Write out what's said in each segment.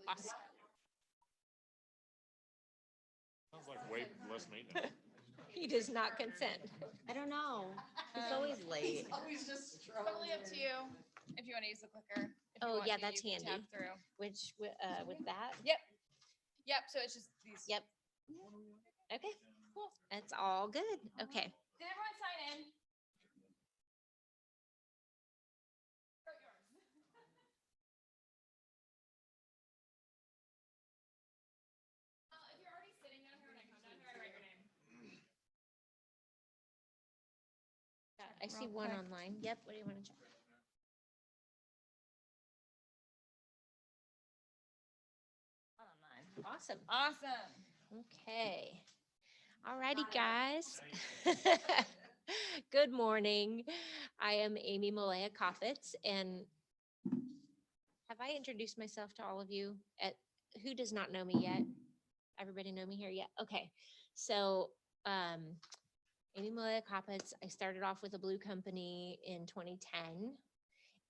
Awesome. Sounds like way less maintenance. He does not consent. I don't know. He's always late. Always just Totally up to you if you want to use the clicker. If you Oh, want yeah, to, that's you can handy. Tap through. Which, with that? Yep. So it's just these. Yep. Okay, cool. That's all good. Okay. Did everyone sign in? If you're already sitting down here and I come down here, I write your name. I see Real one quick. online. Yep. What do you want to check? Awesome. Awesome. Okay. Alrighty, guys. Good morning. I am Amy Molea-Koppitz, and have I introduced myself to all of you? Who does not know me yet? Everybody know me here yet? Okay. So, Amy Molea-Koppitz, I started off with a blue company in 2010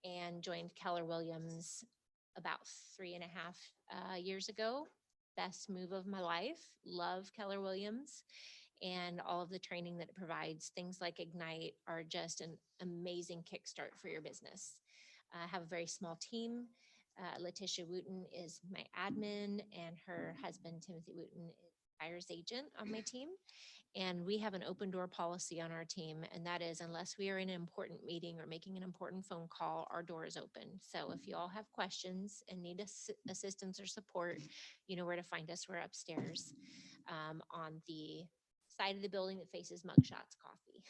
and joined Keller Williams about 3.5 years ago. Best move of my life. Love Keller Williams and all of the training that it provides. Things like Ignite are just an amazing kickstart for your business. I have a very small team. Letitia Wooten is my admin, and her husband, Timothy Wooten, is buyer's agent on my team. And we have an open door policy on our team, and that is unless we are in an important meeting or making an important phone call, our door is open. So if you all have questions and need assistance or support, you know where to find us. We're upstairs on the side of the building that faces Mugshots Coffee.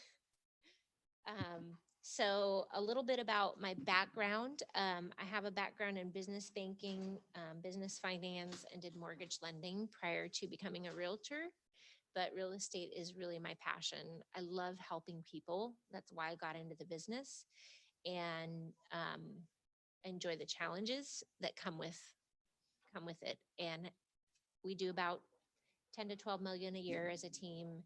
So a little bit about my background. I have a background in business banking, business finance, and did mortgage lending prior to becoming a realtor. But real estate is really my passion. I love helping people. That's why I got into the business, and enjoy the challenges that come with it. And we do about 10 to 12 million a year as a team.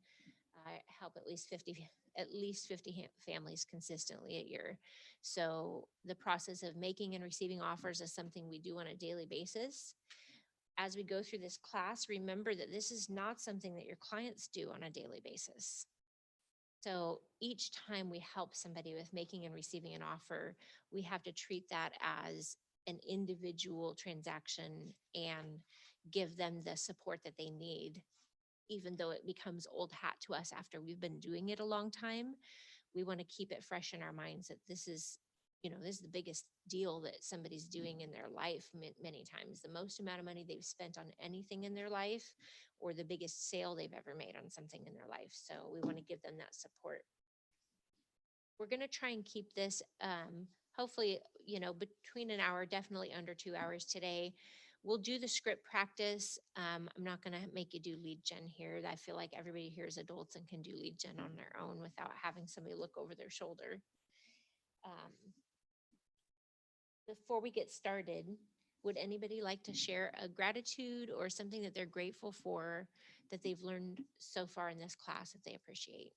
I help at least 50 families consistently a year. So the process of making and receiving offers is something we do on a daily basis. As we go through this class, remember that this is not something that your clients do on a daily basis. So each time we help somebody with making and receiving an offer, we have to treat that as an individual transaction and give them the support that they need. Even though it becomes old hat to us after we've been doing it a long time, we want to keep it fresh in our minds that this is the biggest deal that somebody's doing in their life. Many times the most amount of money they've spent on anything in their life, or the biggest sale they've ever made on something in their life. So we want to give them that support. We're going to try and keep this, hopefully, between an hour, definitely under 2 hours today. We'll do the script practice. I'm not going to make you do lead gen here. I feel like everybody here is adults and can do lead gen on their own without having somebody look over their shoulder. Before we get started, would anybody like to share a gratitude or something that they're grateful for that they've learned so far in this class that they appreciate?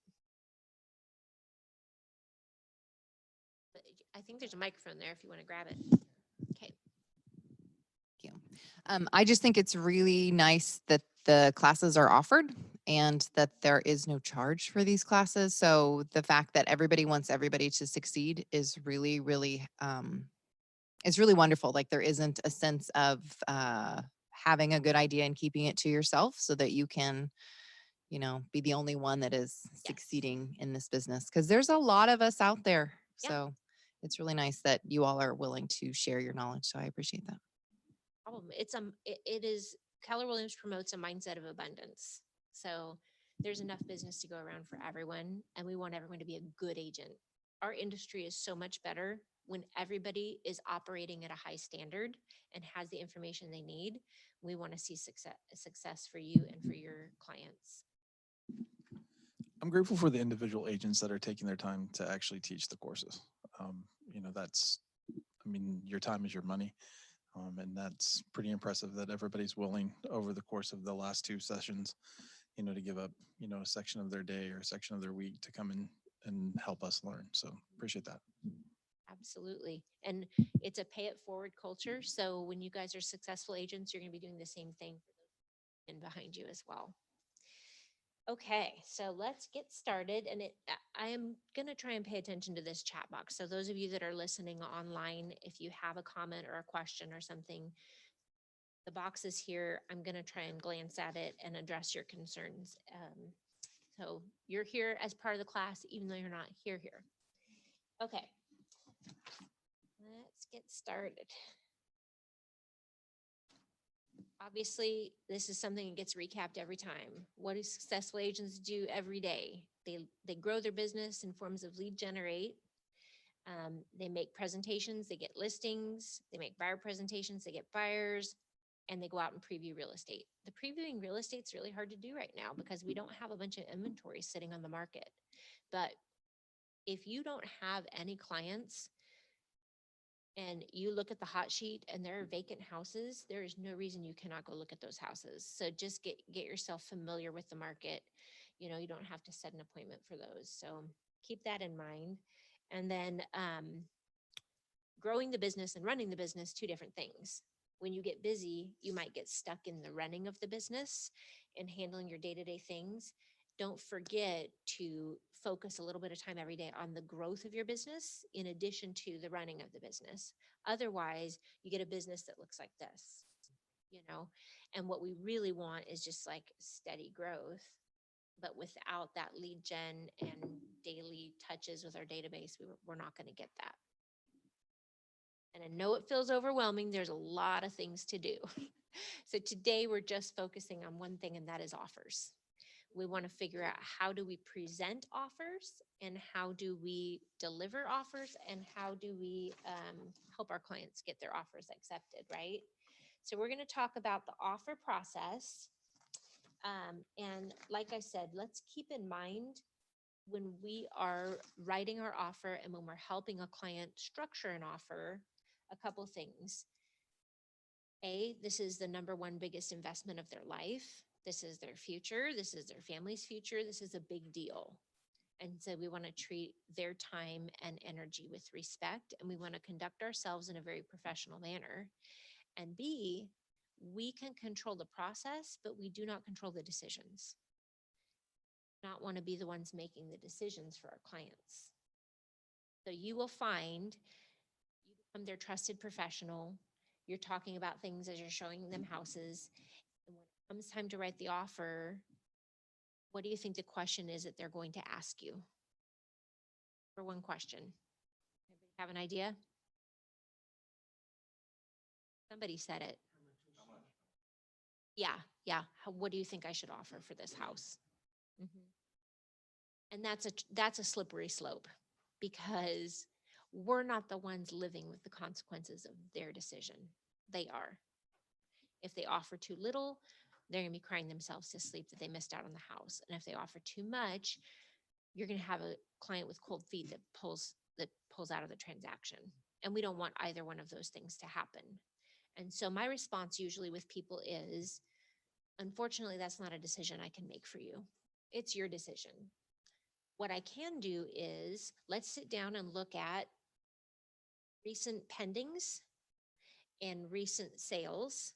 I think there's a microphone there if you want to grab it. Okay. Thank you. I just think it's really nice that the classes are offered and that there is no charge for these classes. So the fact that everybody wants everybody to succeed is really, really, it's really wonderful. Like there isn't a sense of having a good idea and keeping it to yourself so that you can, be the only one that is succeeding in this business. Because there's a lot of us out there. Yeah. So it's really nice that you all are willing to share your knowledge. So I appreciate that. It is Keller Williams promotes a mindset of abundance. So there's enough business to go around for everyone, and we want everyone to be a good agent. Our industry is so much better when everybody is operating at a high standard and has the information they need. We want to see success for you and for your clients. I'm grateful for the individual agents that are taking their time to actually teach the courses. Your time is your money. And that's pretty impressive that everybody's willing over the course of the last 2 sessions, to give up, a section of their day or a section of their week to come in and help us learn. So appreciate that. Absolutely. And it's a pay it forward culture. So when you guys are successful agents, you're going to be doing the same thing in behind you as well. Okay, so let's get started. And I am going to try and pay attention to this chat box. So those of you that are listening online, if you have a comment or a question or something, the box is here. I'm going to try and glance at it and address your concerns. So you're here as part of the class, even though you're not here. Okay, let's get started. Obviously, this is something that gets recapped every time. What do successful agents do every day? They grow their business in forms of lead generate. They make presentations, they get listings, they make buyer presentations, they get buyers, and they go out and preview real estate. The previewing real estate's really hard to do right now because we don't have a bunch of inventory sitting on the market. But if you don't have any clients and you look at the hot sheet and there are vacant houses, there is no reason you cannot go look at those houses. So just get yourself familiar with the market. You know, you don't have to set an appointment for those. So keep that in mind. And then growing the business and running the business, two different things. When you get busy, you might get stuck in the running of the business and handling your day-to-day things. Don't forget to focus a little bit of time every day on the growth of your business in addition to the running of the business. Otherwise, you get a business that looks like this, you know, and what we really want is just like steady growth, but without that lead gen and daily touches with our database, we're not going to get that. And I know it feels overwhelming. There's a lot of things to do. So today we're just focusing on one thing, and that is offers. We want to figure out how do we present offers and how do we deliver offers and how do we help our clients get their offers accepted, right? So we're going to talk about the offer process. And like I said, let's keep in mind when we are writing our offer and when we're helping a client structure an offer, a couple things. This is the number one biggest investment of their life. This is their future. This is their family's future. This is a big deal. And so we want to treat their time and energy with respect, and we want to conduct ourselves in a very professional manner. And B, we can control the process, but we do not control the decisions. Not want to be the ones making the decisions for our clients. So you will find you become their trusted professional. You're talking about things as you're showing them houses. And when it comes time to write the offer, what do you think the question is that they're going to ask you? For one question. Anybody have an idea? Somebody said it. Yeah. What do you think I should offer for this house? Mhm. And that's a slippery slope because we're not the ones living with the consequences of their decision. They are. If they offer too little, they're going to be crying themselves to sleep that they missed out on the house. And if they offer too much, you're going to have a client with cold feet that pulls out of the transaction. And we don't want either one of those things to happen. And so my response usually with people is, unfortunately, that's not a decision I can make for you. It's your decision. What I can do is let's sit down and look at recent pendings and recent sales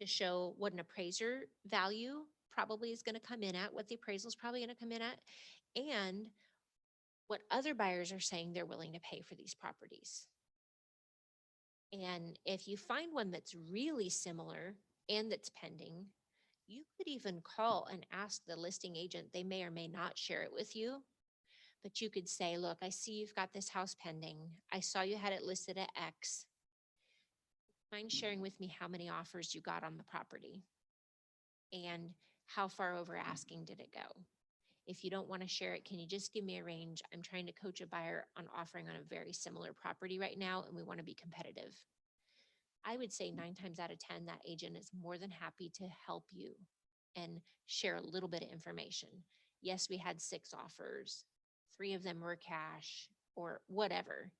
to show what an appraiser value probably is going to come in at, what the appraisal is probably going to come in at, and what other buyers are saying they're willing to pay for these properties. And if you find one that's really similar and that's pending, you could even call and ask the listing agent. They may or may not share it with you, but you could say, look, I see you've got this house pending. I saw you had it listed at X. Mind sharing with me how many offers you got on the property and how far over asking did it go? If you don't want to share it, can you just give me a range? I'm trying to coach a buyer on offering on a very similar property right now, and we want to be competitive. I would say 9 times out of 10, that agent is more than happy to help you and share a little bit of information. Yes, we had 6 offers, 3 of them were cash or whatever,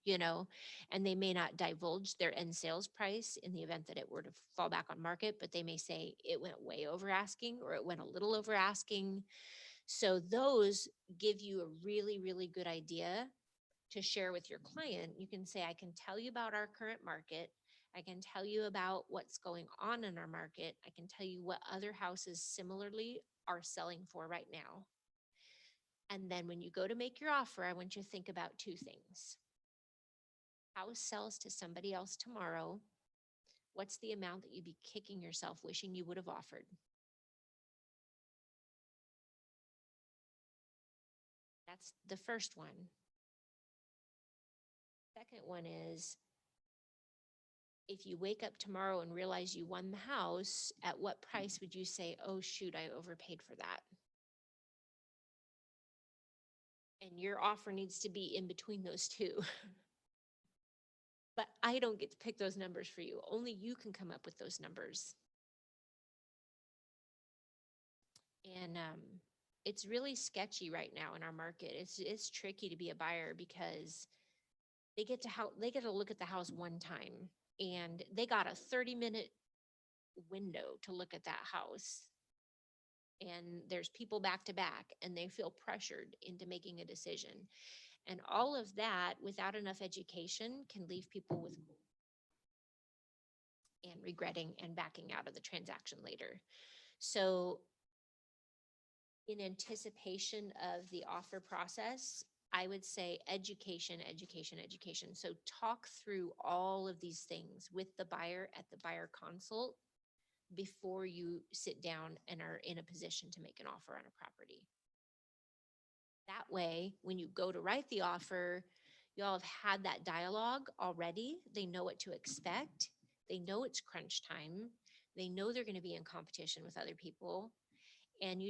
and they may not divulge their end sales price in the event that it were to fall back on market, but they may say it went way over asking or it went a little over asking. So those give you a really, really good idea to share with your client, you can say, I can tell you about our current market. I can tell you about what's going on in our market. I can tell you what other houses similarly are selling for right now. And then when you go to make your offer, I want you to think about two things. House sells to somebody else tomorrow. What's the amount that you'd be kicking yourself wishing you would have offered? That's the first one. Second one is, if you wake up tomorrow and realize you won the house, at what price would you say, oh shoot, I overpaid for that? And your offer needs to be in between those two. But I don't get to pick those numbers for you. Only you can come up with those numbers. And it's really sketchy right now in our market. It's tricky to be a buyer because they get to look at the house one time, and they got a 30-minute window to look at that house. And there's people back to back, and they feel pressured into making a decision. And all of that without enough education can leave people with and regretting and backing out of the transaction later. So in anticipation of the offer process, I would say education, education, education. So talk through all of these things with the buyer at the buyer consult before you sit down and are in a position to make an offer on a property. That way, when you go to write the offer, you all have had that dialogue already. They know what to expect. They know it's crunch time. They know they're going to be in competition with other people. And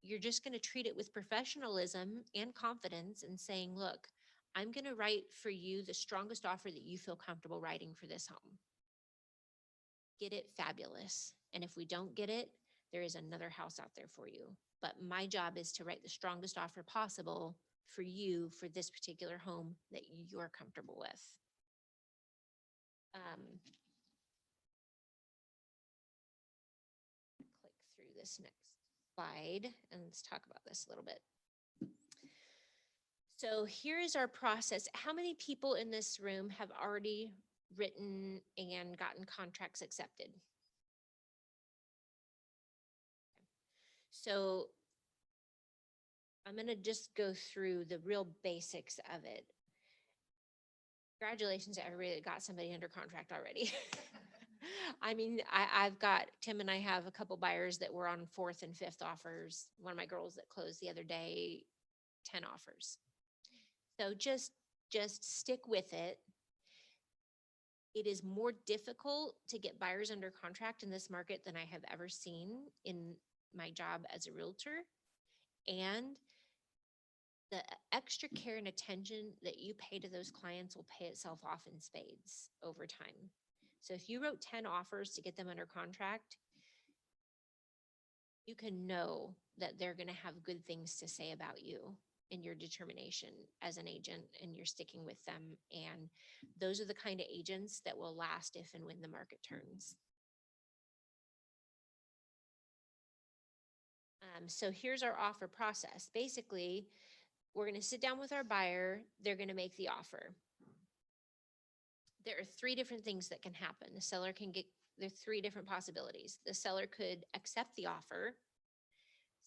you're just going to treat it with professionalism and confidence and saying, look, I'm going to write for you the strongest offer that you feel comfortable writing for this home. Get it, fabulous. And if we don't get it, there is another house out there for you. But my job is to write the strongest offer possible for you for this particular home that you're comfortable with. Click through this next slide and let's talk about this a little bit. So here is our process. How many people in this room have already written and gotten contracts accepted? So I'm going to just go through the real basics of it. Congratulations to everybody that got somebody under contract already. I mean, I've got, Tim and I have a couple buyers that were on 4th and 5th offers. One of my girls that closed the other day, 10 offers. So just stick with it. It is more difficult to get buyers under contract in this market than I have ever seen in my job as a realtor. And the extra care and attention that you pay to those clients will pay itself off in spades over time. So if you wrote 10 offers to get them under contract, you can know that they're going to have good things to say about you and your determination as an agent, and you're sticking with them. And those are the kind of agents that will last if and when the market turns. So here's our offer process. Basically, we're going to sit down with our buyer. They're going to make the offer. There are 3 different things that can happen. The seller can get, there's 3 different possibilities. The seller could accept the offer,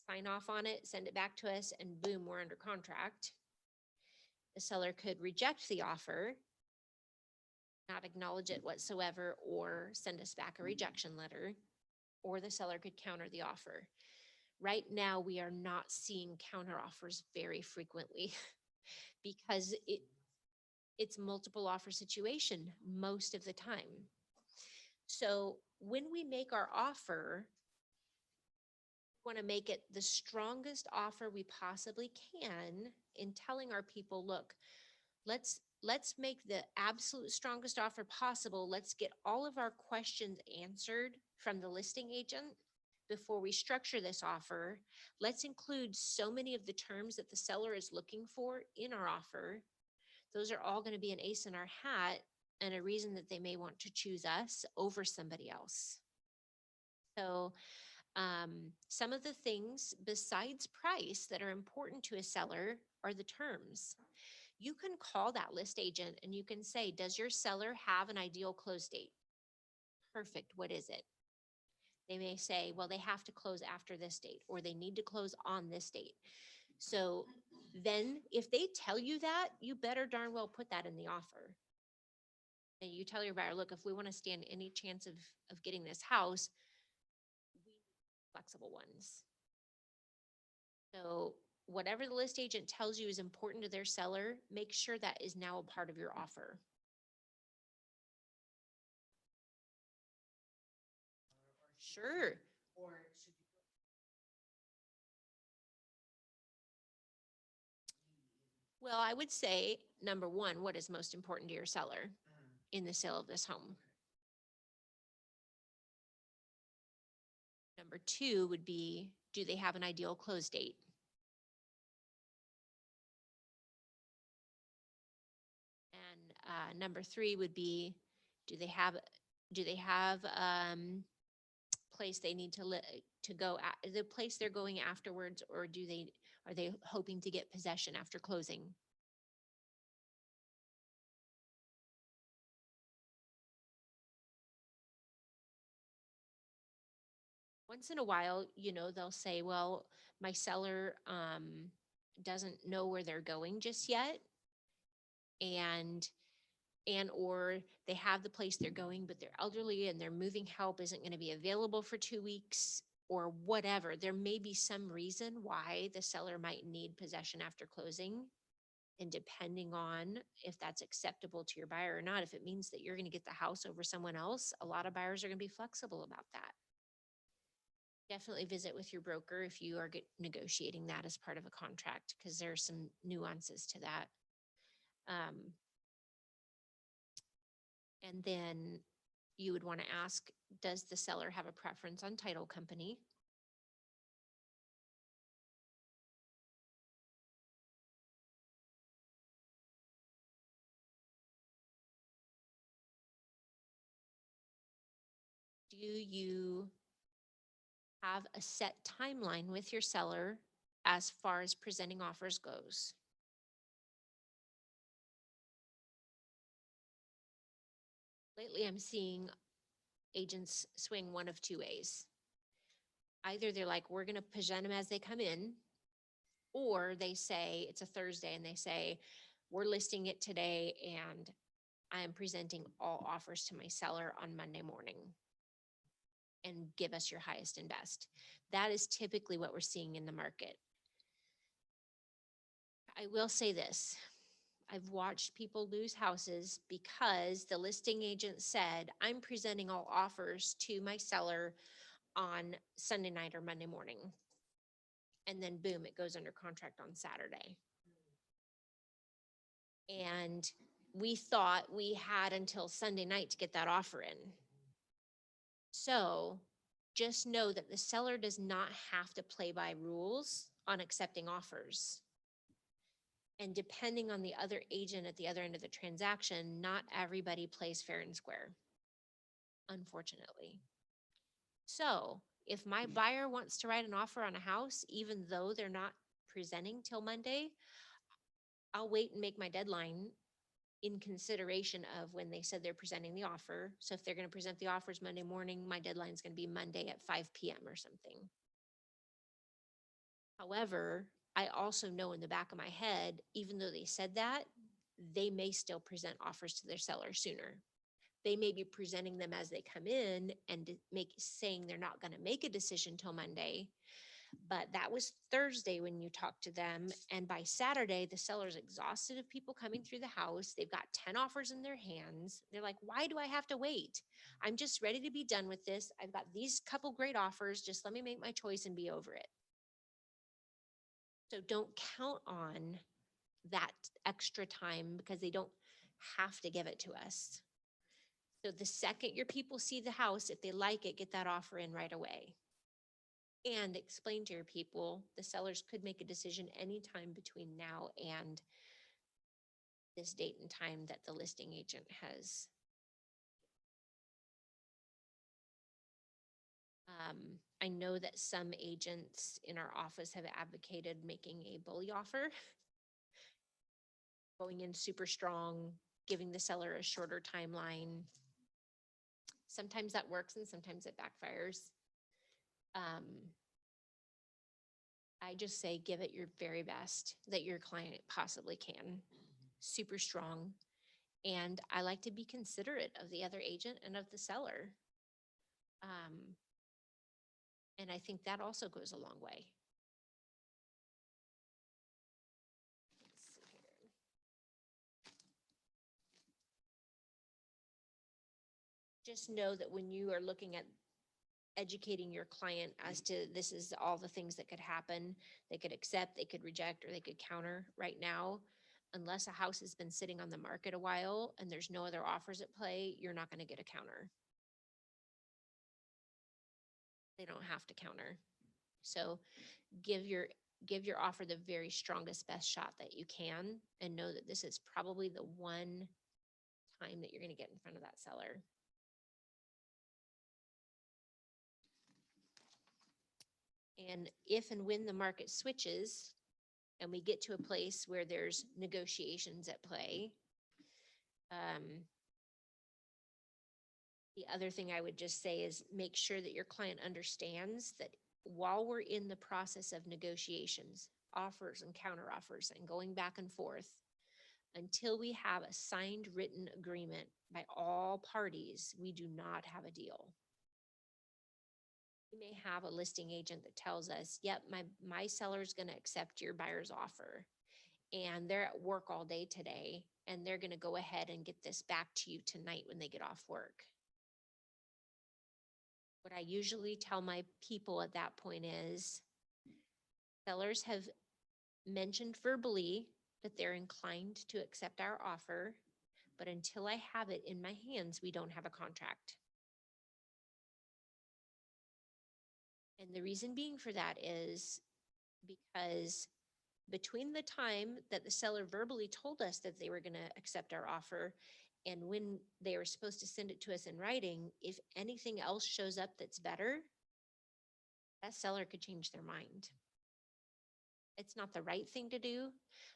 sign off on it, send it back to us, and boom, we're under contract. The seller could reject the offer, not acknowledge it whatsoever, or send us back a rejection letter, or the seller could counter the offer. Right now, we are not seeing counter offers very frequently because it's multiple offer situation most of the time. So when we make our offer, we want to make it the strongest offer we possibly can in telling our people, look, let's make the absolute strongest offer possible. Let's get all of our questions answered from the listing agent before we structure this offer. Let's include so many of the terms that the seller is looking for in our offer. Those are all going to be an ace in our hat and a reason that they may want to choose us over somebody else. So some of the things besides price that are important to a seller are the terms. you can call that list agent and you can say, does your seller have an ideal close date? Perfect. What is it? They may say, well, they have to close after this date, or they need to close on this date. So then if they tell you that, you better darn well put that in the offer. And you tell your buyer, look, if we want to stand any chance of getting this house, we need flexible ones. So whatever the list agent tells you is important to their seller, make sure that is now a part of your offer. Sure. Well, I would say, number one, what is most important to your seller in the sale of this home? Number two would be, do they have an ideal close date? And number three would be, do they have place they need to go at, the place they're going afterwards, or are they hoping to get possession after closing? Once in a while, they'll say, well, my seller doesn't know where they're going just yet. Or they have the place they're going, but they're elderly and their moving help isn't going to be available for 2 weeks or whatever. There may be some reason why the seller might need possession after closing. And depending on if that's acceptable to your buyer or not, if it means that you're going to get the house over someone else, a lot of buyers are going to be flexible about that. Definitely visit with your broker if you are negotiating that as part of a contract, because there are some nuances to that. And then you would want to ask, does the seller have a preference on title company? Do you have a set timeline with your seller as far as presenting offers goes? Lately, I'm seeing agents swing one of two ways. Either they're like, we're going to present them as they come in, or they say it's a Thursday and they say, we're listing it today and I am presenting all offers to my seller on Monday morning and give us your highest and best. That is typically what we're seeing in the market. I will say this. I've watched people lose houses because the listing agent said, I'm presenting all offers to my seller on Sunday night or Monday morning. And then boom, it goes under contract on Saturday. And we thought we had until Sunday night to get that offer in. So just know that the seller does not have to play by rules on accepting offers. And depending on the other agent at the other end of the transaction, not everybody plays fair and square, unfortunately. So if my buyer wants to write an offer on a house, even though they're not presenting till Monday, I'll wait and make my deadline in consideration of when they said they're presenting the offer. So if they're going to present the offers Monday morning, my deadline is going to be Monday at 5 p.m. or something. However, I also know in the back of my head, even though they said that, they may still present offers to their seller sooner. They may be presenting them as they come in and saying they're not going to make a decision till Monday. But that was Thursday when you talked to them. And by Saturday, the seller's exhausted of people coming through the house. They've got 10 offers in their hands. They're like, why do I have to wait? I'm just ready to be done with this. I've got these couple great offers. Just let me make my choice and be over it. So don't count on that extra time because they don't have to give it to us. So the second your people see the house, if they like it, get that offer in right away. And explain to your people, the sellers could make a decision anytime between now and this date and time that the listing agent has. I know that some agents in our office have advocated making a bully offer. going in super strong, giving the seller a shorter timeline. Sometimes that works and sometimes it backfires. I just say give it your very best that your client possibly can. Super strong. And I like to be considerate of the other agent and of the seller. And I think that also goes a long way. Let's see here. Just know that when you are looking at educating your client as to this is all the things that could happen, they could accept, they could reject, or they could counter right now. Unless a house has been sitting on the market a while and there's no other offers at play, you're not going to get a counter. They don't have to counter. So give your offer the very strongest, best shot that you can, and know that this is probably the one time that you're going to get in front of that seller. And if and when the market switches and we get to a place where there's negotiations at play, the other thing I would just say is make sure that your client understands that while we're in the process of negotiations, offers and counter offers and going back and forth, until we have a signed written agreement by all parties, we do not have a deal. We may have a listing agent that tells us, yep, my seller's going to accept your buyer's offer. And they're at work all day today, and they're going to go ahead and get this back to you tonight when they get off work. What I usually tell my people at that point is, sellers have mentioned verbally that they're inclined to accept our offer, but until I have it in my hands, we don't have a contract. And the reason being for that is because between the time that the seller verbally told us that they were going to accept our offer and when they were supposed to send it to us in writing, if anything else shows up that's better, that seller could change their mind. It's not the right thing to do,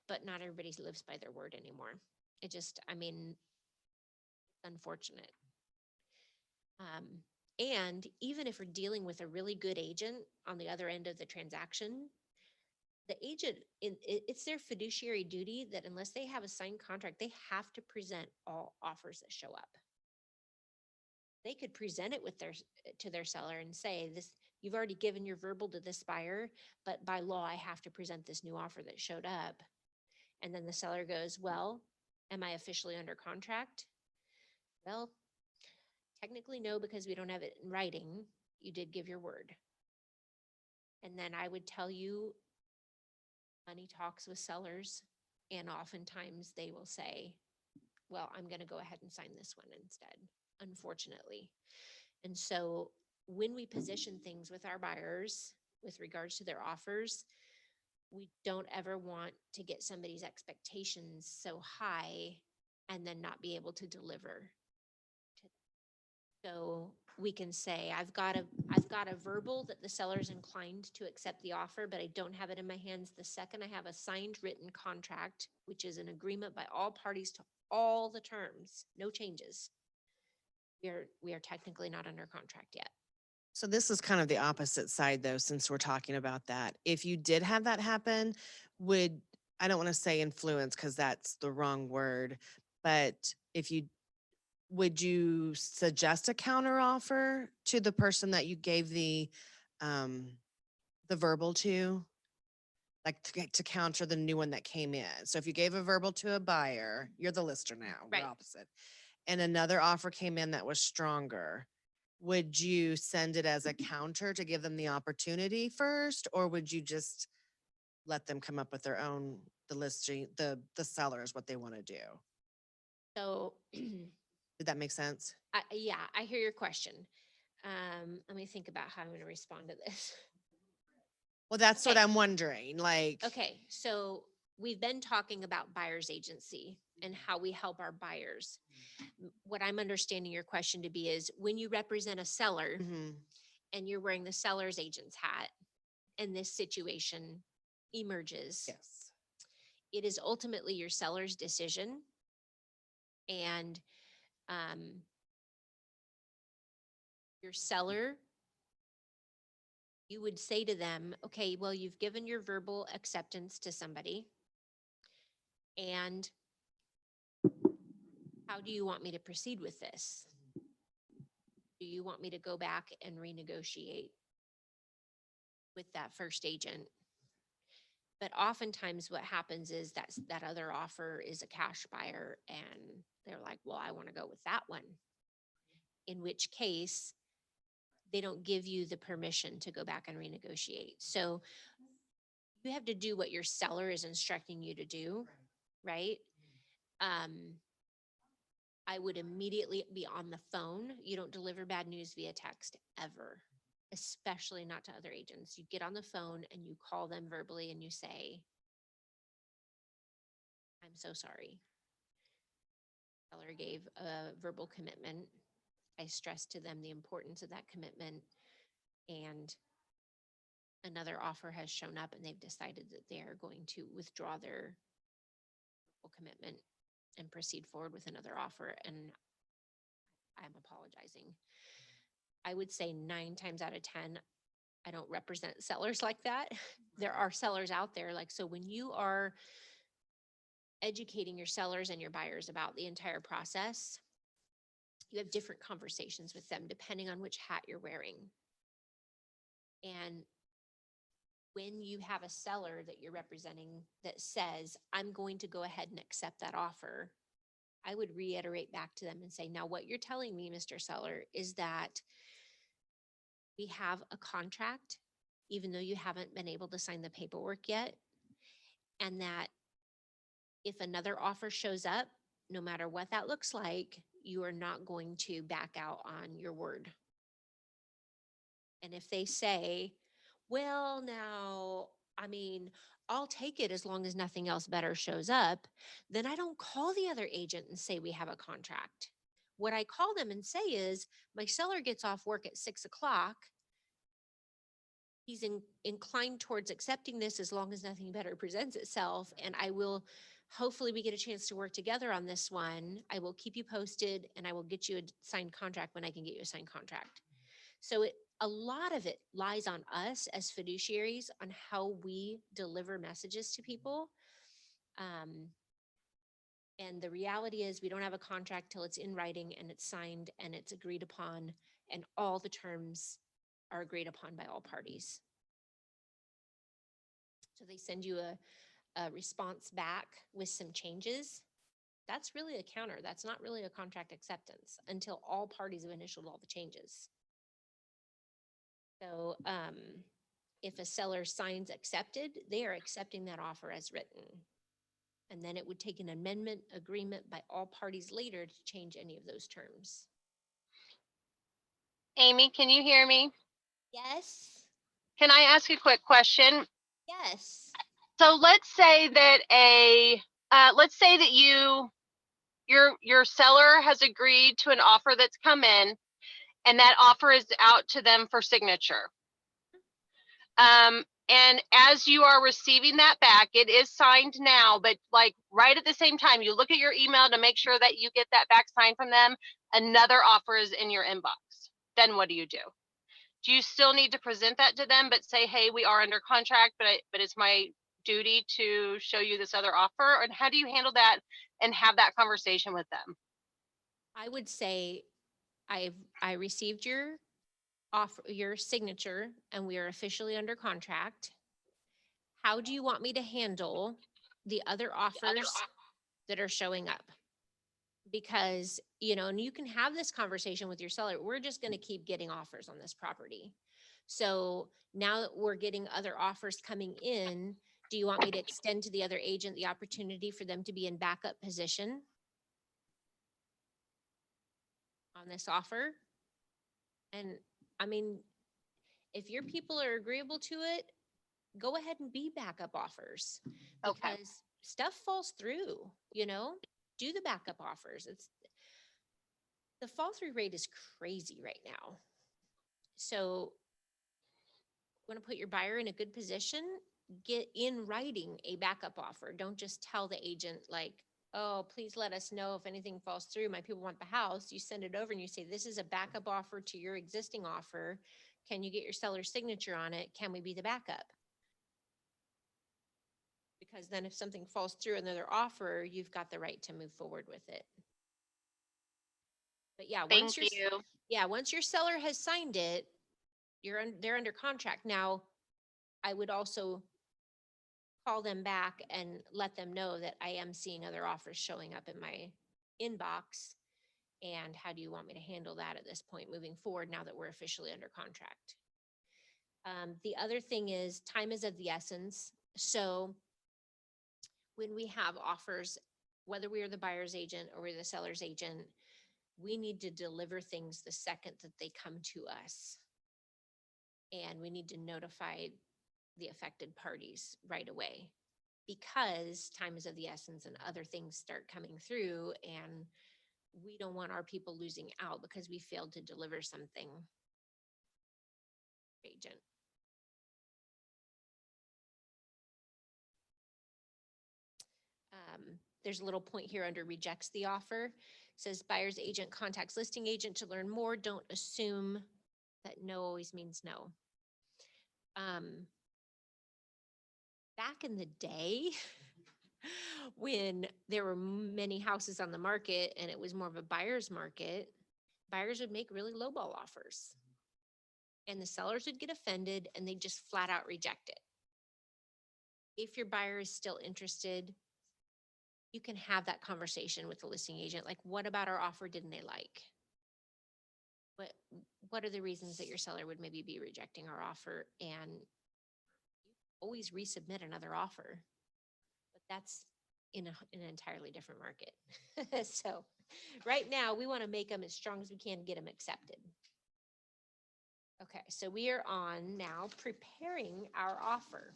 but not everybody lives by their word anymore. It just, I mean, it's unfortunate. And even if we're dealing with a really good agent on the other end of the transaction, the agent, it's their fiduciary duty that unless they have a signed contract, they have to present all offers that show up. They could present it to their seller and say, this, you've already given your verbal to this buyer, but by law, I have to present this new offer that showed up. And then the seller goes, well, am I officially under contract? Well, technically no, because we don't have it in writing. You did give your word. And then I would tell you, money talks with sellers, and oftentimes they will say, well, I'm going to go ahead and sign this one instead, unfortunately. And so when we position things with our buyers with regards to their offers, we don't ever want to get somebody's expectations so high and then not be able to deliver. So we can say, I've got a verbal that the seller's inclined to accept the offer, but I don't have it in my hands. The second I have a signed written contract, which is an agreement by all parties to all the terms, no changes, we are technically not under contract yet. So this is kind of the opposite side though, since we're talking about that. If you did have that happen, I don't want to say influence because that's the wrong word, but would you suggest a counter offer to the person that you gave the verbal to? Like to counter the new one that came in. So if you gave a verbal to a buyer, you're the lister now, Right. we're opposite. And another offer came in that was stronger. Would you send it as a counter to give them the opportunity first? Or would you just let them come up with their own, the listing, the sellers, what they want to do? So Did that make sense? yeah, I hear your question. Let me think about how I'm going to respond to this. Well, that's what Okay. I'm wondering, like. Okay, so we've been talking about buyer's agency and how we help our buyers. What I'm understanding your question to be is when you represent a seller Mhm. and you're wearing the seller's agent's hat and this situation emerges, Yes. it is ultimately your seller's decision. And your seller, you would say to them, okay, well, you've given your verbal acceptance to somebody. And how do you want me to proceed with this? Do you want me to go back and renegotiate with that first agent? But oftentimes what happens is that other offer is a cash buyer and they're like, well, I want to go with that one. In which case they don't give you the permission to go back and renegotiate. So you have to do what your seller is instructing you to do, right? I would immediately be on the phone. You don't deliver bad news via text ever, especially not to other agents. You get on the phone and you call them verbally and you say, I'm so sorry. Seller gave a verbal commitment. I stressed to them the importance of that commitment, and another offer has shown up and they've decided that they are going to withdraw their verbal commitment and proceed forward with another offer, and I'm apologizing. I would say 9 times out of 10, I don't represent sellers like that. There are sellers out there. Like, so when you are educating your sellers and your buyers about the entire process, you have different conversations with them depending on which hat you're wearing. And when you have a seller that you're representing that says, I'm going to go ahead and accept that offer, I would reiterate back to them and say, now what you're telling me, Mr. Seller, is that we have a contract, even though you haven't been able to sign the paperwork yet, and that if another offer shows up, no matter what that looks like, you are not going to back out on your word. And if they say, well, now, I mean, I'll take it as long as nothing else better shows up, then I don't call the other agent and say we have a contract. What I call them and say is, my seller gets off work at 6 o'clock. He's inclined towards accepting this as long as nothing better presents itself. And I will, hopefully we get a chance to work together on this one. I will keep you posted and I will get you a signed contract when I can get you a signed contract. So a lot of it lies on us as fiduciaries on how we deliver messages to people. And the reality is we don't have a contract till it's in writing and it's signed and it's agreed upon and all the terms are agreed upon by all parties. So they send you a response back with some changes. That's really a counter. That's not really a contract acceptance until all parties have initialed all the changes. So if a seller signs accepted, they are accepting that offer as written. And then it would take an amendment agreement by all parties later to change any of those terms. Amy, can you hear me? Yes. Can I ask a quick question? Yes. So let's say that your seller has agreed to an offer that's come in, and that offer is out to them for signature. And as you are receiving that back, it is signed now, but like right at the same time, you look at your email to make sure that you get that back signed from them, another offer is in your inbox. Then what do you do? Do you still need to present that to them, but say, hey, we are under contract, but it's my duty to show you this other offer? And how do you handle that and have that conversation with them? I would say I received your offer, your signature, and we are officially under contract. How do you want me to handle the other offers that are showing up? Because, you know, and you can have this conversation with your seller. We're just going to keep getting offers on this property. So now that we're getting other offers coming in, do you want me to extend to the other agent the opportunity for them to be in backup position on this offer? And I mean, if your people are agreeable to it, go ahead and be backup offers Okay. because stuff falls through, you know, do the backup offers. The fall through rate is crazy right now. So you want to put your buyer in a good position. get in writing a backup offer. Don't just tell the agent like, oh, please let us know if anything falls through. My people want the house. You send it over and you say, this is a backup offer to your existing offer. Can you get your seller's signature on it? Can we be the backup? Because then if something falls through another offer, you've got the right to move forward with it. But yeah, Thank you. once your seller has signed it, they're under contract. Now, I would also call them back and let them know that I am seeing other offers showing up in my inbox. And how do you want me to handle that at this point moving forward now that we're officially under contract? The other thing is time is of the essence. So when we have offers, whether we are the buyer's agent or we're the seller's agent, we need to deliver things the second that they come to us. And we need to notify the affected parties right away, because time is of the essence and other things start coming through, and we don't want our people losing out because we failed to deliver something. Agent. There's a little point here under rejects the offer. It says buyer's agent contacts listing agent to learn more. Don't assume that no always means no. Back in the day, when there were many houses on the market and it was more of a buyer's market, buyers would make really lowball offers. And the sellers would get offended and they'd just flat out reject it. If your buyer is still interested, you can have that conversation with the listing agent. Like, what about our offer didn't they like? What are the reasons that your seller would maybe be rejecting our offer? And always resubmit another offer. But that's in an entirely different market. So right now we want to make them as strong as we can to get them accepted. Okay, so we are on now preparing our offer.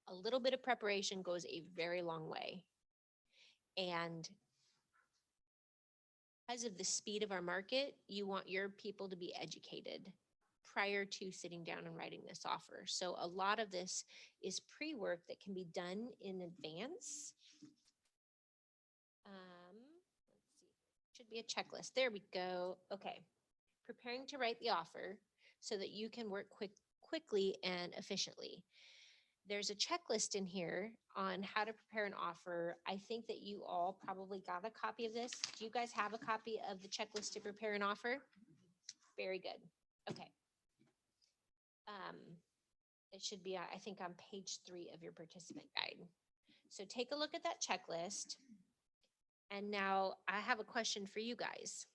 A little bit of preparation goes a very long way. And because of the speed of our market, you want your people to be educated prior to sitting down and writing this offer. So a lot of this is pre-work that can be done in advance. Let's see, should be a checklist. There we go. Okay. Preparing to write the offer so that you can work quickly and efficiently. There's a checklist in here on how to prepare an offer. I think that you all probably got a copy of this. Do you guys have a copy of the checklist to prepare an offer? Very good. Okay. It should be, I think, on page 3 of your participant guide. So take a look at that checklist. And now I have a question for you guys.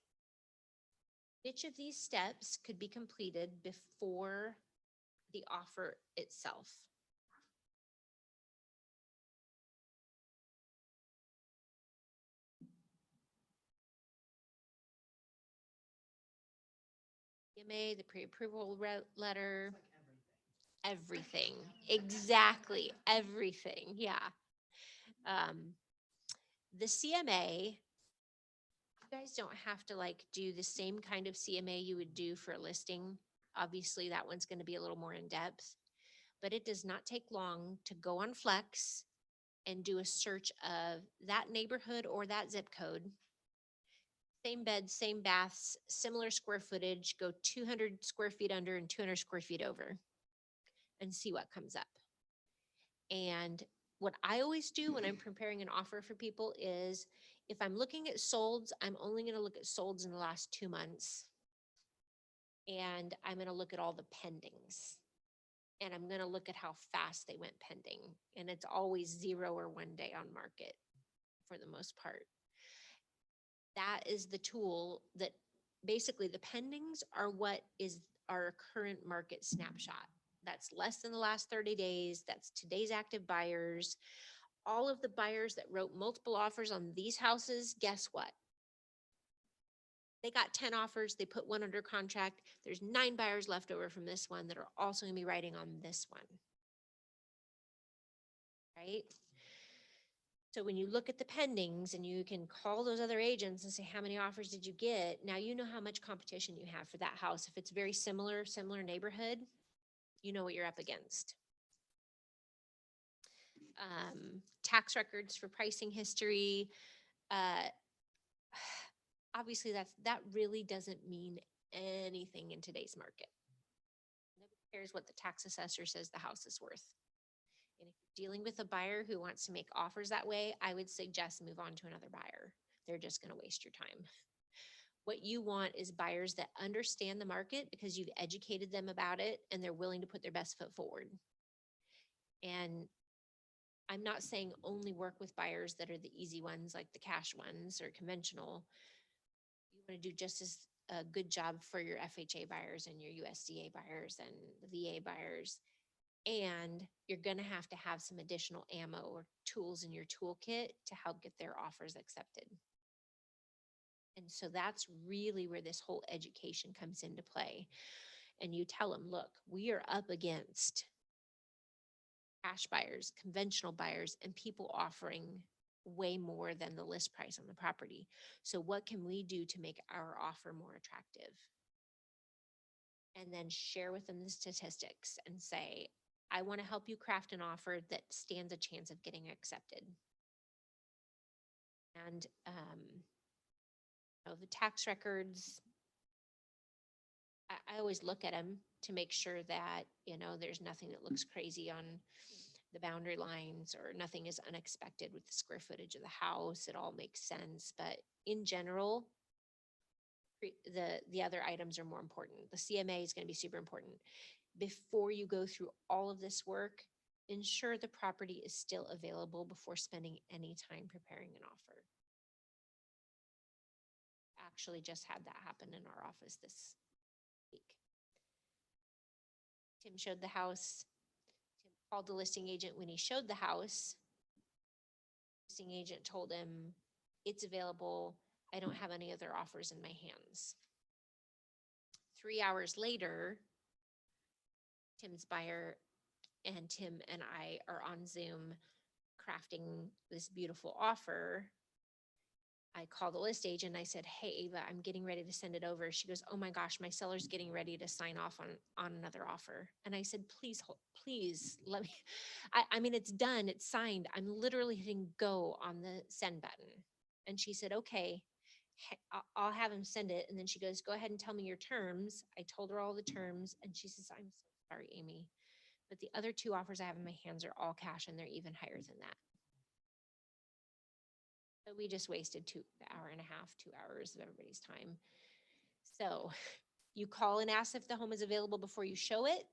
Which of these steps could be completed before the offer itself? PMA, the pre-approval letter, everything. Exactly, everything. Yeah. The CMA, you guys don't have to like do the same kind of CMA you would do for a listing. Obviously, that one's going to be a little more in depth, but it does not take long to go on Flex and do a search of that neighborhood or that zip code. Same beds, same baths, similar square footage, go 200 square feet under and 200 square feet over and see what comes up. And what I always do when I'm preparing an offer for people is if I'm looking at solds, I'm only going to look at solds in the last 2 months. And I'm going to look at all the pendings. And I'm going to look at how fast they went pending. And it's always 0 or 1 day on market for the most part. That is the tool that basically the pendings are what is our current market snapshot. That's less than the last 30 days. That's today's active buyers. All of the buyers that wrote multiple offers on these houses, guess what? They got 10 offers. They put 1 under contract. There's 9 buyers left over from this one that are also going to be writing on this one. Right? So when you look at the pendings and you can call those other agents and say, how many offers did you get? Now you know how much competition you have for that house. If it's very similar neighborhood, you know what you're up against. tax records for pricing history. Uh, obviously that really doesn't mean anything in today's market. Nobody cares what the tax assessor says the house is worth. And if you're dealing with a buyer who wants to make offers that way, I would suggest move on to another buyer. They're just going to waste your time. What you want is buyers that understand the market because you've educated them about it and they're willing to put their best foot forward. And I'm not saying only work with buyers that are the easy ones, like the cash ones or conventional. You want to do just as a good job for your FHA buyers and your USDA buyers and the VA buyers. And you're going to have some additional ammo or tools in your toolkit to help get their offers accepted. And so that's really where this whole education comes into play. And you tell them, look, we are up against cash buyers, conventional buyers, and people offering way more than the list price on the property. So what can we do to make our offer more attractive? And then share with them the statistics and say, I want to help you craft an offer that stands a chance of getting accepted. And the tax records, I always look at them to make sure that, there's nothing that looks crazy on the boundary lines or nothing is unexpected with the square footage of the house. It all makes sense. But in general, the other items are more important. The CMA is going to be super important. Before you go through all of this work, ensure the property is still available before spending any time preparing an offer. Actually just had that happen in our office this week. Tim showed the house. Tim called the listing agent when he showed the house. Listing agent told him, it's available. I don't have any other offers in my hands. 3 hours later, Tim's buyer and Tim and I are on Zoom crafting this beautiful offer. I called the list agent. I said, hey, Ava, I'm getting ready to send it over. She goes, oh my gosh, my seller's getting ready to sign off on another offer. And I said, please, please let me, I mean, it's done. It's signed. I'm literally hitting go on the send button. And she said, okay, I'll have him send it. And then she goes, go ahead and tell me your terms. I told her all the terms. And she says, I'm so sorry, Amy, but the other 2 offers I have in my hands are all cash and they're even higher than that. So we just wasted 2 hours of everybody's time. So you call and ask if the home is available before you show it.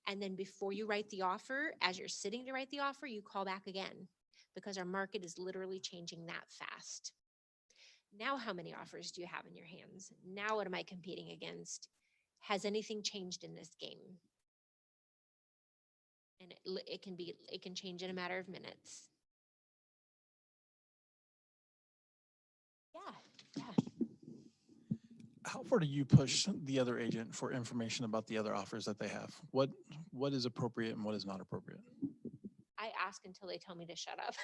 And then before you write the offer, as you're sitting to write the offer, you call back again because our market is literally changing that fast. Now, how many offers do you have in your hands? Now, what am I competing against? Has anything changed in this game? And it can change in a matter of minutes. Yeah. How far do you push the other agent for information about the other offers that they have? What is appropriate and what is not appropriate? I ask until they tell me to shut up,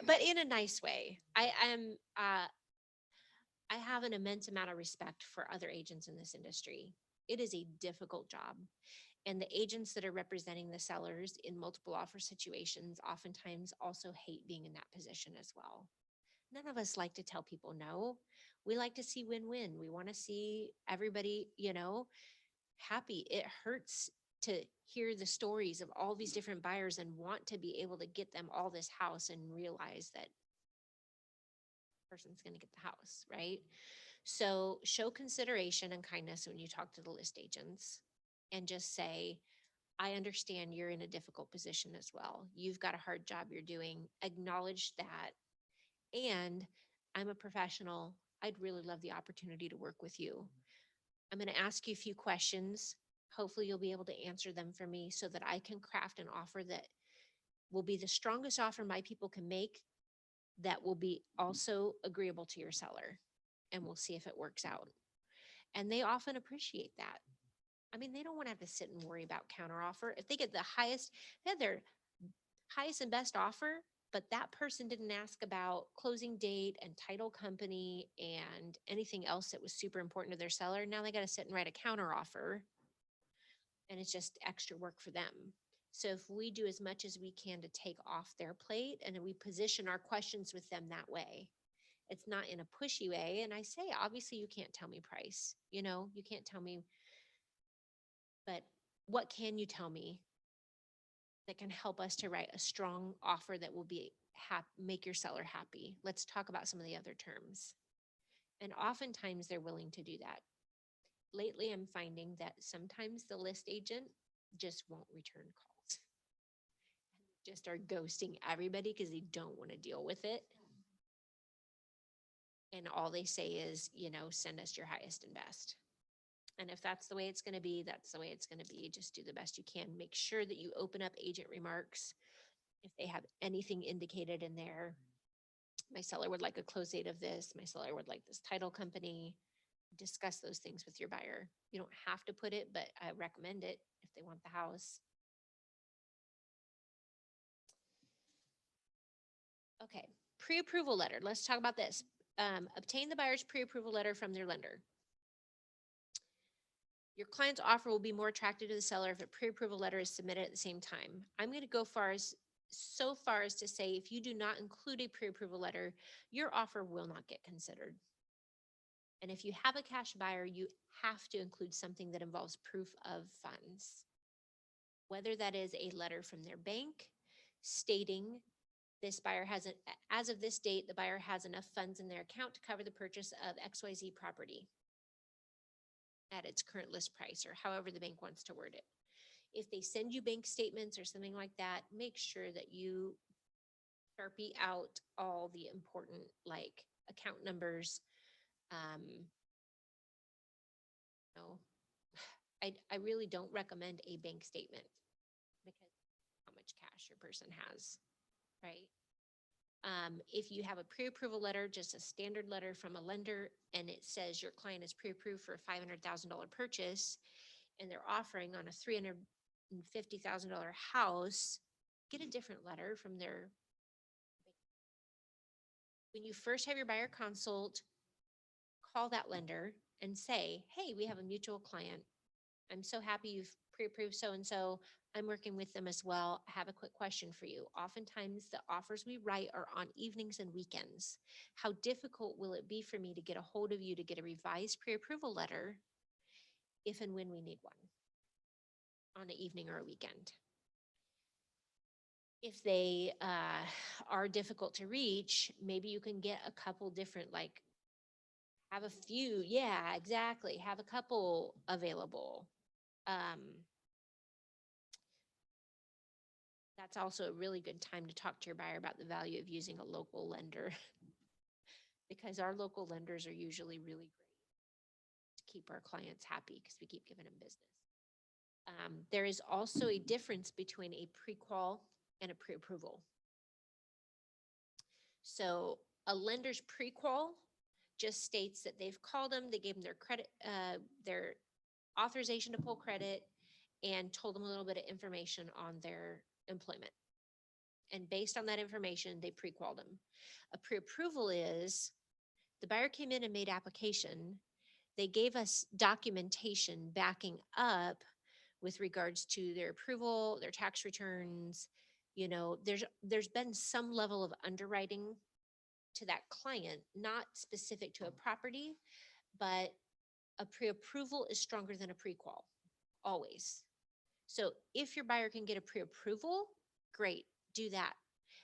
but in a nice way. I have an immense amount of respect for other agents in this industry. It is a difficult job. And the agents that are representing the sellers in multiple offer situations oftentimes also hate being in that position as well. None of us like to tell people no. We like to see win-win. We want to see everybody, happy. It hurts to hear the stories of all these different buyers and want to be able to get them all this house and realize that person's going to get the house, right? So show consideration and kindness when you talk to the list agents and just say, I understand you're in a difficult position as well. You've got a hard job you're doing. Acknowledge that. And I'm a professional. I'd really love the opportunity to work with you. I'm going to ask you a few questions. Hopefully you'll be able to answer them for me so that I can craft an offer that will be the strongest offer my people can make that will be also agreeable to your seller. And we'll see if it works out. And they often appreciate that. I mean, they don't want to have to sit and worry about counter offer. If they get they had their highest and best offer, but that person didn't ask about closing date and title company and anything else that was super important to their seller. Now they got to sit and write a counter offer. And it's just extra work for them. So if we do as much as we can to take off their plate and then we position our questions with them that way, it's not in a pushy way. And I say, obviously you can't tell me price, you can't tell me, but what can you tell me that can help us to write a strong offer that will be make your seller happy? Let's talk about some of the other terms. And oftentimes they're willing to do that. Lately, I'm finding that sometimes the list agent just won't return calls. Just are ghosting everybody because they don't want to deal with it. And all they say is, send us your highest and best. And if that's the way it's going to be, that's the way it's going to be. Just do the best you can. Make sure that you open up agent remarks. If they have anything indicated in there, my seller would like a close date of this, my seller would like this title company, discuss those things with your buyer. You don't have to put it, but I recommend it if they want the house. Okay, pre-approval letter. Let's talk about this. Obtain the buyer's pre-approval letter from their lender. Your client's offer will be more attractive to the seller if a pre-approval letter is submitted at the same time. I'm going to go so far as to say if you do not include a pre-approval letter, your offer will not get considered. And if you have a cash buyer, you have to include something that involves proof of funds. Whether that is a letter from their bank stating this buyer as of this date, the buyer has enough funds in their account to cover the purchase of XYZ property at its current list price, or however the bank wants to word it. If they send you bank statements or something like that, make sure that you Sharpie out all the important account numbers. I really don't recommend a bank statement because how much cash your person has, right? If you have a pre-approval letter, just a standard letter from a lender, and it says your client is pre-approved for a $500,000 purchase, and they're offering on a $350,000 house, get a different letter from their. When you first have your buyer consult, call that lender and say, hey, we have a mutual client. I'm so happy you've pre-approved so-and-so. I'm working with them as well. I have a quick question for you. Oftentimes the offers we write are on evenings and weekends. How difficult will it be for me to get a hold of you to get a revised pre-approval letter if and when we need one on an evening or a weekend? If they are difficult to reach, maybe you can get a couple different, have a few. Yeah, exactly. Have a couple available. That's also a really good time to talk to your buyer about the value of using a local lender because our local lenders are usually really great to keep our clients happy because we keep giving them business. There is also a difference between a pre-qual and a pre-approval. So a lender's pre-qual just states that they've called them, they gave them their credit, their authorization to pull credit, and told them a little bit of information on their employment. And based on that information, they pre-qualled them. A pre-approval is the buyer came in and made application. They gave us documentation backing up with regards to their approval, their tax returns. There's been some level of underwriting to that client, not specific to a property, but a pre-approval is stronger than a pre-qual, always. So if your buyer can get a pre-approval, great, do that.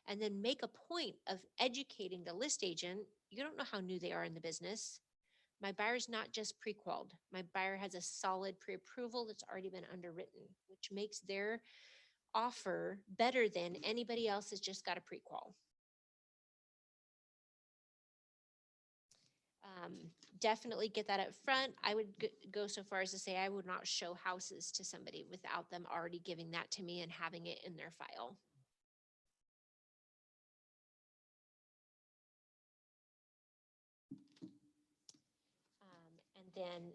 And then make a point of educating the list agent. You don't know how new they are in the business. My buyer's not just pre-qualled. My buyer has a solid pre-approval that's already been underwritten, which makes their offer better than anybody else that's just got a pre-qual. Definitely get that up front. I would go so far as to say I would not show houses to somebody without them already giving that to me and having it in their file. And then,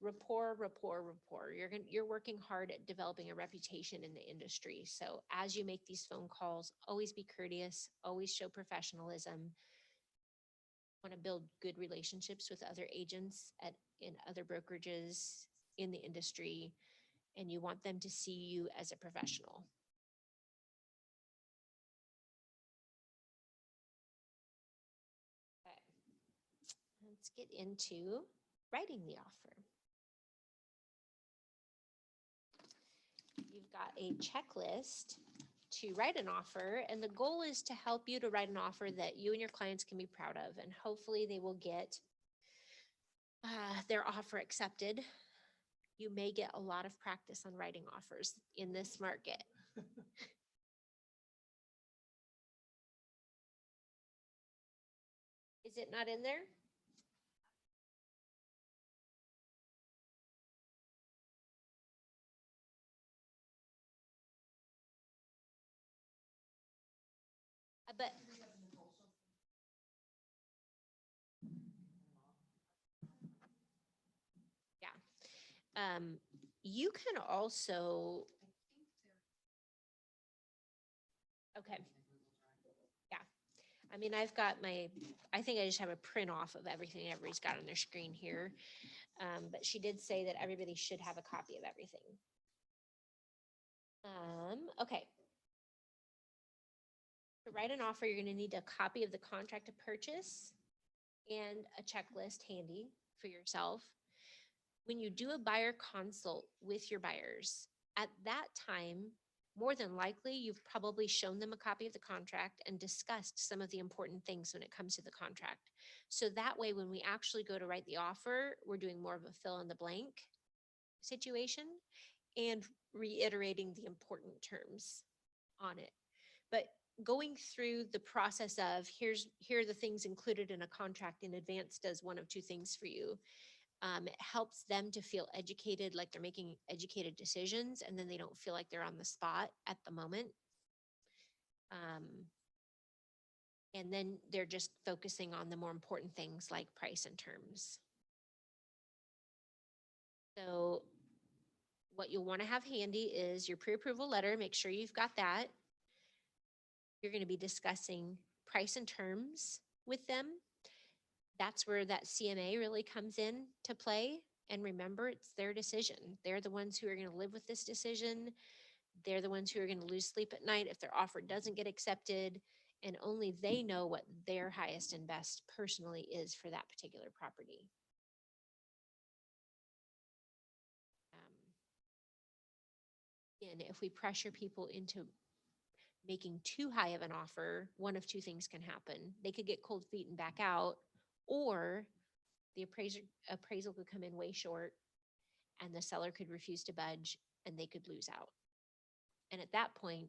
rapport. You're working hard at developing a reputation in the industry. So as you make these phone calls, always be courteous, always show professionalism. Want to build good relationships with other agents in other brokerages in the industry. and you want them to see you as a professional. Okay. Let's get into writing the offer. You've got a checklist to write an offer, and the goal is to help you to write an offer that you and your clients can be proud of, and hopefully they will get their offer accepted. You may get a lot of practice on writing offers in this market. Is it not in there? But yeah, you can also, okay. Yeah, I mean, I've got I think I just have a print off of everything everybody's got on their screen here. But she did say that everybody should have a copy of everything. Okay. To write an offer, you're going to need a copy of the contract of purchase and a checklist handy for yourself. When you do a buyer consult with your buyers, at that time, more than likely, you've probably shown them a copy of the contract and discussed some of the important things when it comes to the contract. So that way, when we actually go to write the offer, we're doing more of a fill in the blank situation and reiterating the important terms on it. But going through the process of here are the things included in a contract in advance does one of two things for you. It helps them to feel educated, like they're making educated decisions, and then they don't feel like they're on the spot at the moment. And then they're just focusing on the more important things like price and terms. So what you'll want to have handy is your pre-approval letter. Make sure you've got that. You're going to be discussing price and terms with them. That's where that CMA really comes in to play. And remember, it's their decision. They're the ones who are going to live with this decision. They're the ones who are going to lose sleep at night if their offer doesn't get accepted. And only they know what their highest and best personally is for that particular property. And if we pressure people into making too high of an offer, one of two things can happen. They could get cold feet and back out, or the appraisal could come in way short and the seller could refuse to budge and they could lose out. And at that point,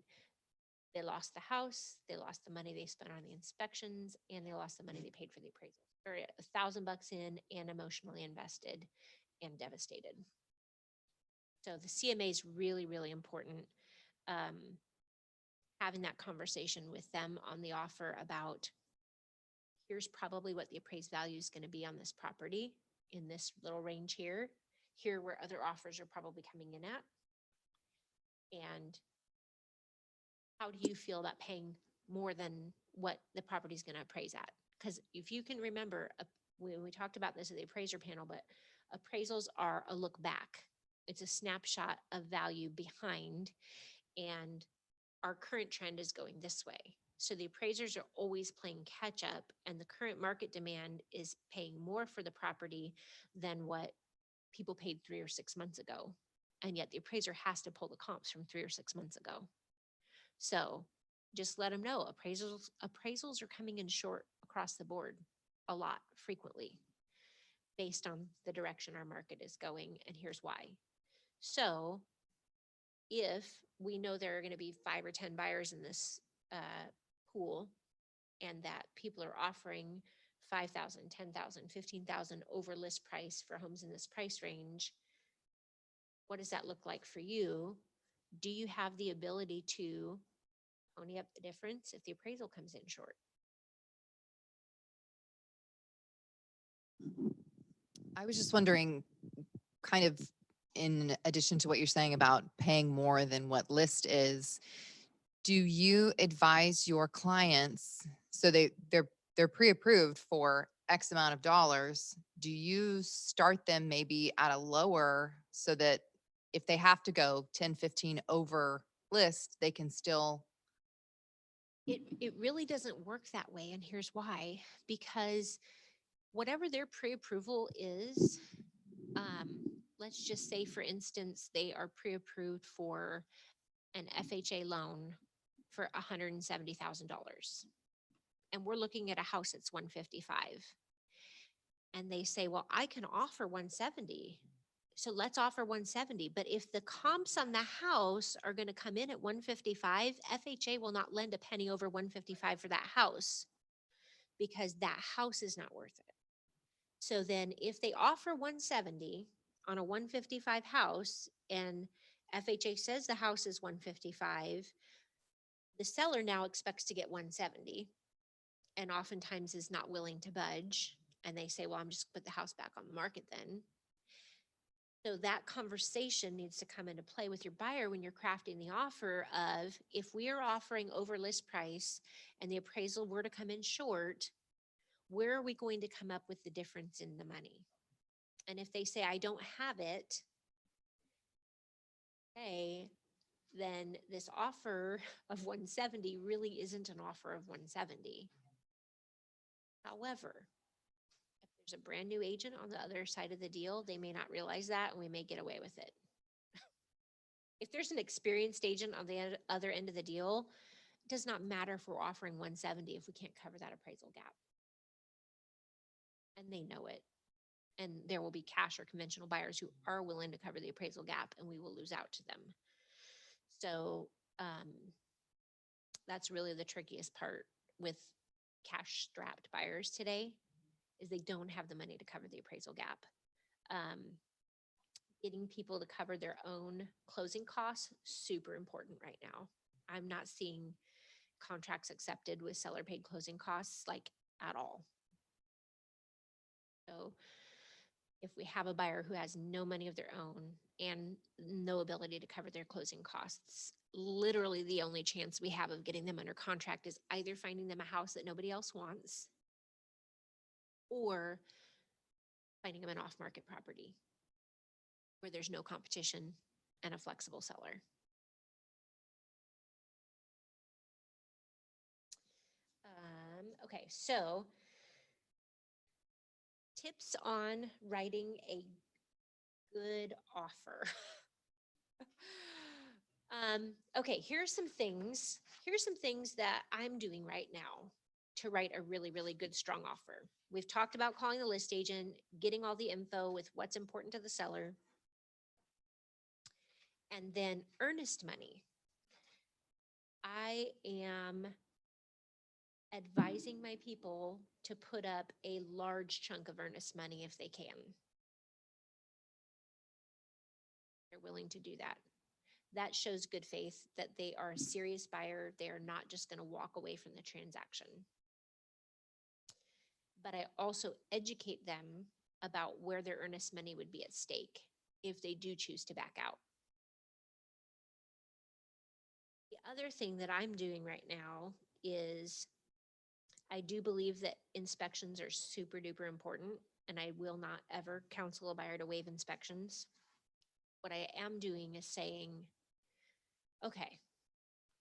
they lost the house, they lost the money they spent on the inspections, and they lost the money they paid for the appraisal. Or $1,000 in and emotionally invested and devastated. So the CMA is really, really important. Having that conversation with them on the offer about here's probably what the appraised value is going to be on this property in this little range here. Here where other offers are probably coming in at. And how do you feel about paying more than what the property is going to appraise at? Because if you can remember, when we talked about this at the appraiser panel, but appraisals are a look back. It's a snapshot of value behind, and our current trend is going this way. So the appraisers are always playing catch up, and the current market demand is paying more for the property than what people paid 3 or 6 months ago. And yet the appraiser has to pull the comps from 3 or 6 months ago. So just let them know appraisals are coming in short across the board a lot frequently based on the direction our market is going. And here's why. So if we know there are going to be 5 or 10 buyers in this pool, and that people are offering 5,000, 10,000, 15,000 over list price for homes in this price range, what does that look like for you? Do you have the ability to pony up the difference if the appraisal comes in short? I was just wondering, kind of in addition to what you're saying about paying more than what list is, do you advise your clients, so they're pre-approved for X amount of dollars, do you start them maybe at a lower so that if they have to go 10, 15 over list, they can still, It really doesn't work that way, and here's why. Because whatever their pre-approval is, let's just say, for instance, they are pre-approved for an FHA loan for $170,000. And we're looking at a house that's 155. And they say, well, I can offer 170. So let's offer 170. But if the comps on the house are going to come in at 155, FHA will not lend a penny over 155 for that house because that house is not worth it. So then if they offer 170 on a 155 house and FHA says the house is 155, the seller now expects to get 170 and oftentimes is not willing to budge. And they say, well, I'm just put the house back on the market then. So that conversation needs to come into play with your buyer when you're crafting the offer of, if we are offering over list price and the appraisal were to come in short, where are we going to come up with the difference in the money? And if they say, I don't have it, okay, then this offer of 170 really isn't an offer of 170. However, if there's a brand new agent on the other side of the deal, they may not realize that and we may get away with it. If there's an experienced agent on the other end of the deal, it does not matter if we're offering 170 if we can't cover that appraisal gap. And they know it. And there will be cash or conventional buyers who are willing to cover the appraisal gap and we will lose out to them. So that's really the trickiest part with cash strapped buyers today, is they don't have the money to cover the appraisal gap. Getting people to cover their own closing costs, super important right now. I'm not seeing contracts accepted with seller paid closing costs like at all. So if we have a buyer who has no money of their own and no ability to cover their closing costs, literally the only chance we have of getting them under contract is either finding them a house that nobody else wants or finding them an off-market property where there's no competition and a flexible seller. Okay, so tips on writing a good offer. Okay, here's some things that I'm doing right now to write a really, really good, strong offer. We've talked about calling the list agent, getting all the info with what's important to the seller, and then earnest money. I am advising my people to put up a large chunk of earnest money if they can. They're willing to do that. That shows good faith that they are a serious buyer. They are not just going to walk away from the transaction. But I also educate them about where their earnest money would be at stake if they do choose to back out. The other thing that I'm doing right now is I do believe that inspections are super duper important, and I will not ever counsel a buyer to waive inspections. What I am doing is saying, okay,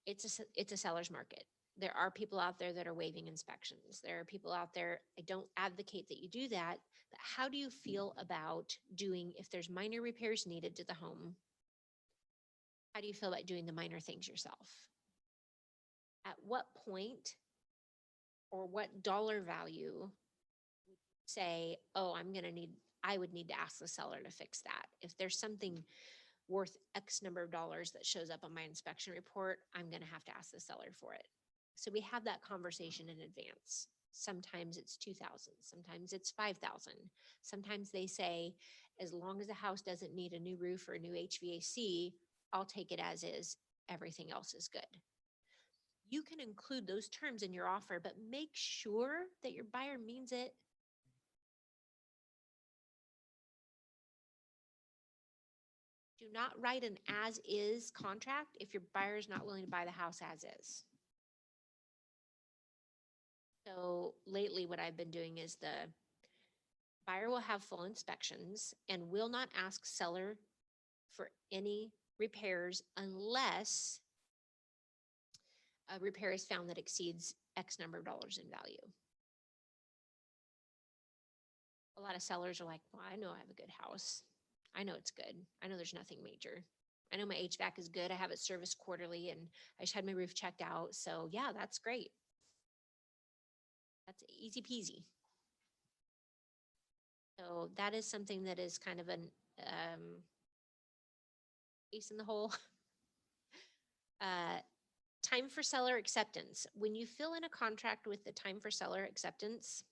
it's a seller's market. There are people out there that are waiving inspections. There are people out there, I don't advocate that you do that, but how do you feel about doing, if there's minor repairs needed to the home, how do you feel about doing the minor things yourself? At what point or what dollar value would you say, oh, I would need to ask the seller to fix that. If there's something worth X number of dollars that shows up on my inspection report, I'm going to have to ask the seller for it. So we have that conversation in advance. Sometimes it's 2,000, sometimes it's 5,000. Sometimes they say, as long as the house doesn't need a new roof or a new HVAC, I'll take it as is. Everything else is good. You can include those terms in your offer, but make sure that your buyer means it. Do not write an as-is contract if your buyer is not willing to buy the house as is. So lately what I've been doing is the buyer will have full inspections and will not ask seller for any repairs unless a repair is found that exceeds X number of dollars in value. A lot of sellers are like, well, I know I have a good house. I know it's good. I know there's nothing major. I know my HVAC is good. I have it serviced quarterly and I just had my roof checked out. So yeah, that's great. That's easy peasy. So that is something that is kind of an ace in the hole. Time for seller acceptance. When you fill in a contract with the time for seller acceptance,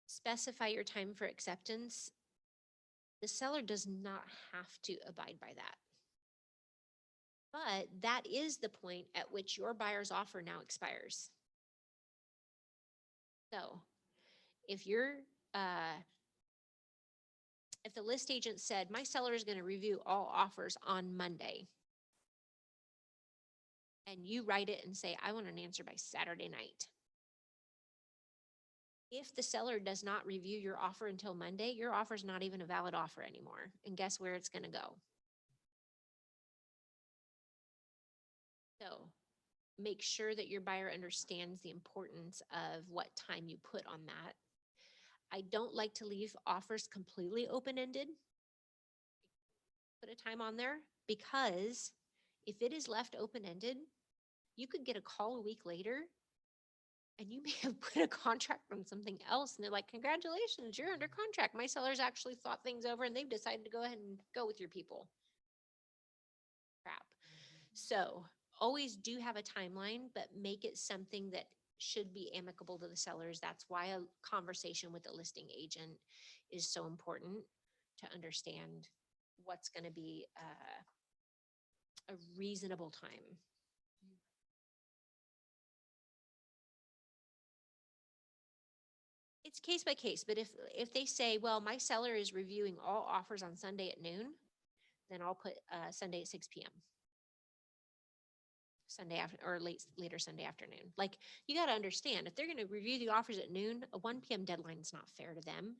specify your time for acceptance. The seller does not have to abide by that. But that is the point at which your buyer's offer now expires. So if you're, if the list agent said, my seller is going to review all offers on Monday, and you write it and say, I want an answer by Saturday night. If the seller does not review your offer until Monday, your offer is not even a valid offer anymore. And guess where it's going to go? So make sure that your buyer understands the importance of what time you put on that. I don't like to leave offers completely open-ended. Put a time on there because if it is left open-ended, you could get a call a week later and you may have put a contract on something else and they're like, congratulations, you're under contract. My sellers actually thought things over and they've decided to go ahead and go with your people. Crap. So always do have a timeline, but make it something that should be amicable to the sellers. That's why a conversation with the listing agent is so important to understand what's going to be a reasonable time. It's case by case, but if they say, well, my seller is reviewing all offers on Sunday at noon, then I'll put Sunday at 6 p.m. Sunday after or later Sunday afternoon. Like you got to understand if they're going to review the offers at noon, a 1 p.m. deadline is not fair to them.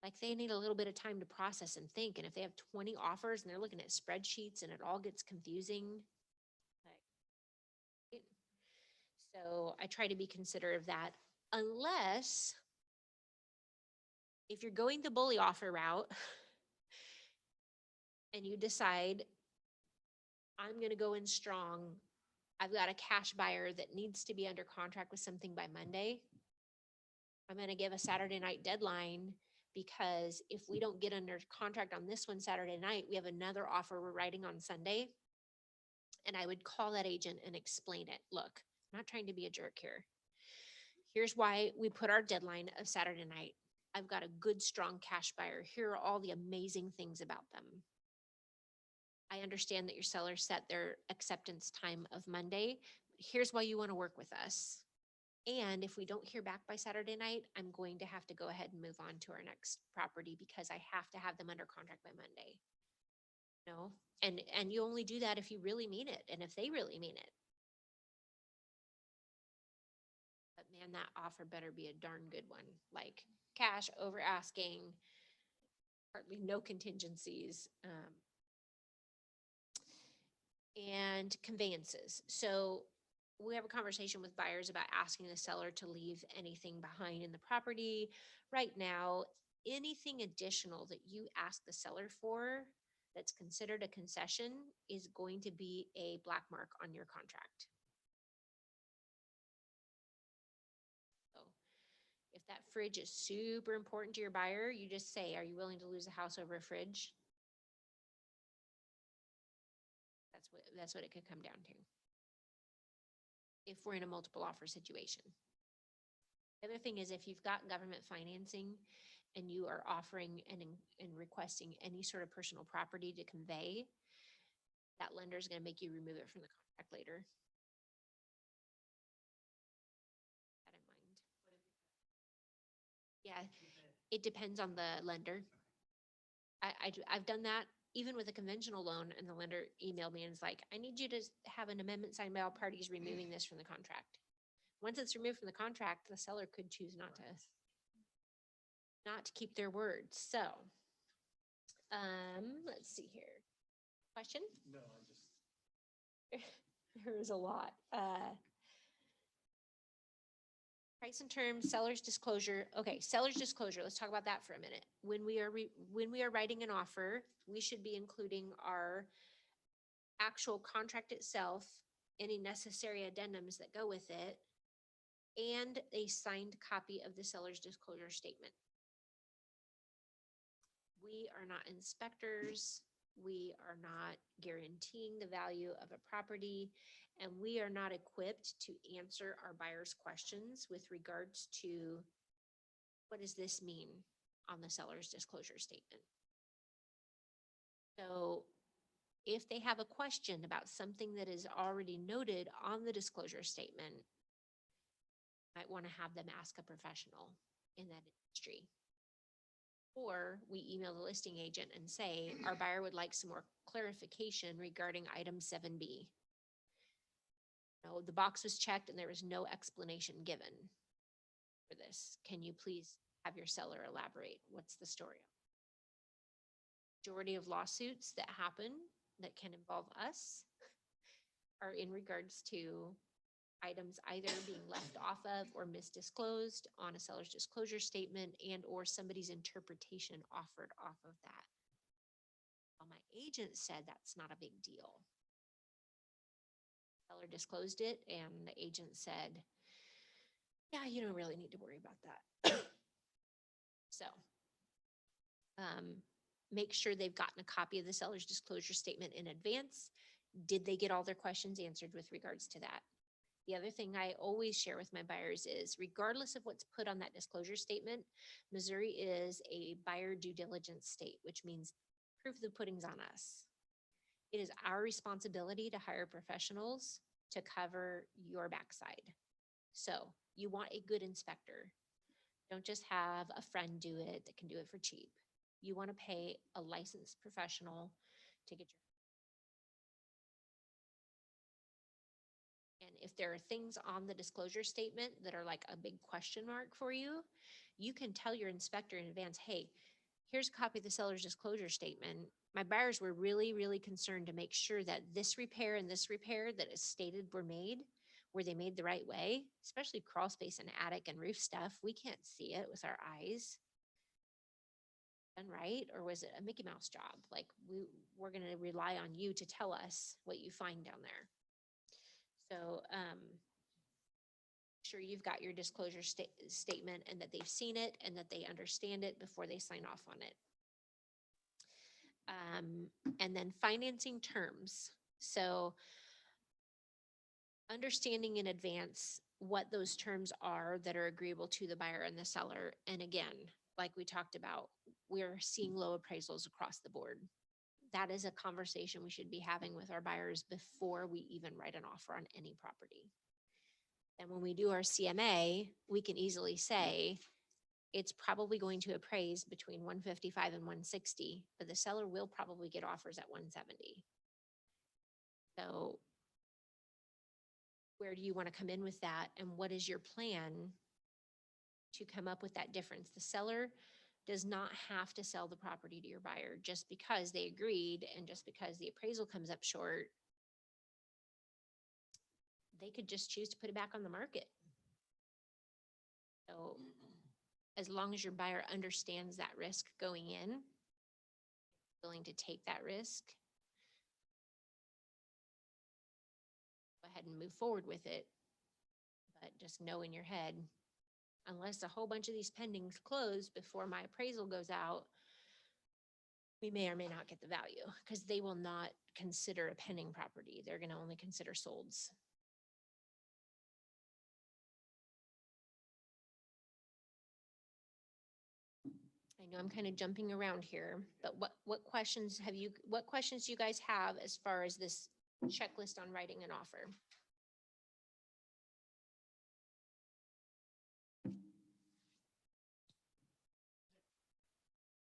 Like they need a little bit of time to process and think. And if they have 20 offers and they're looking at spreadsheets and it all gets confusing. Like, so I try to be considerate of that unless if you're going the bully offer route and you decide I'm going to go in strong. I've got a cash buyer that needs to be under contract with something by Monday. I'm going to give a Saturday night deadline because if we don't get under contract on this one Saturday night, we have another offer we're writing on Sunday. And I would call that agent and explain it. Look, I'm not trying to be a jerk here. Here's why we put our deadline of Saturday night. I've got a good, strong cash buyer. Here are all the amazing things about them. I understand that your seller set their acceptance time of Monday. Here's why you want to work with us. And if we don't hear back by Saturday night, I'm going to have to go ahead and move on to our next property because I have to have them under contract by Monday. You know, and you only do that if you really mean it and if they really mean it. But man, that offer better be a darn good one. Like cash over asking, hardly no contingencies. And conveyances. So we have a conversation with buyers about asking the seller to leave anything behind in the property. Right now, anything additional that you ask the seller for that's considered a concession is going to be a black mark on your contract. So if that fridge is super important to your buyer, you just say, are you willing to lose a house over a fridge? That's what it could come down to if we're in a multiple offer situation. The other thing is if you've got government financing and you are offering and requesting any sort of personal property to convey, that lender is going to make you remove it from the contract later. Keep that in mind. Yeah, it depends on the lender. I've done that even with a conventional loan, and the lender emailed me and is like, I need you to have an amendment signed by all parties removing this from the contract. Once it's removed from the contract, the seller could choose not to. not to keep their word. So, let's see here. Question? No, I just. There is a lot. Price and terms, seller's disclosure. Okay, seller's disclosure. Let's talk about that for a minute. When we are writing an offer, we should be including our actual contract itself, any necessary addendums that go with it, and a signed copy of the seller's disclosure statement. We are not inspectors. We are not guaranteeing the value of a property, and we are not equipped to answer our buyers' questions with regards to what does this mean on the seller's disclosure statement. So if they have a question about something that is already noted on the disclosure statement, might want to have them ask a professional in that industry. Or we email the listing agent and say, our buyer would like some more clarification regarding item 7B. No, the box was checked and there was no explanation given for this. Can you please have your seller elaborate? What's the story? Majority of lawsuits that happen that can involve us are in regards to items either being left off of or misdisclosed on a seller's disclosure statement and or somebody's interpretation offered off of that. Well, my agent said that's not a big deal. Seller disclosed it and the agent said, yeah, you don't really need to worry about that. So make sure they've gotten a copy of the seller's disclosure statement in advance. Did they get all their questions answered with regards to that? The other thing I always share with my buyers is regardless of what's put on that disclosure statement, Missouri is a buyer due diligence state, which means proof of the pudding's on us. It is our responsibility to hire professionals to cover your backside. So you want a good inspector. Don't just have a friend do it that can do it for cheap. You want to pay a licensed professional to get your. And if there are things on the disclosure statement that are like a big question mark for you, you can tell your inspector in advance, hey, here's a copy of the seller's disclosure statement. My buyers were really, really concerned to make sure that this repair and this repair that is stated were they made the right way, especially crawl space and attic and roof stuff. We can't see it with our eyes. Done right? Or was it a Mickey Mouse job? Like we're going to rely on you to tell us what you find down there. So sure you've got your disclosure statement and that they've seen it and that they understand it before they sign off on it. And then financing terms. So understanding in advance what those terms are that are agreeable to the buyer and the seller. And again, like we talked about, we're seeing low appraisals across the board. That is a conversation we should be having with our buyers before we even write an offer on any property. And when we do our CMA, we can easily say it's probably going to appraise between 155 and 160, but the seller will probably get offers at 170. So where do you want to come in with that? And what is your plan to come up with that difference? The seller does not have to sell the property to your buyer just because they agreed and just because the appraisal comes up short. They could just choose to put it back on the market. So as long as your buyer understands that risk going in, willing to take that risk, go ahead and move forward with it. But just know in your head, unless a whole bunch of these pendings close before my appraisal goes out, we may or may not get the value because they will not consider a pending property. They're going to only consider solds. I know I'm kind of jumping around here, but what questions do you guys have as far as this checklist on writing an offer?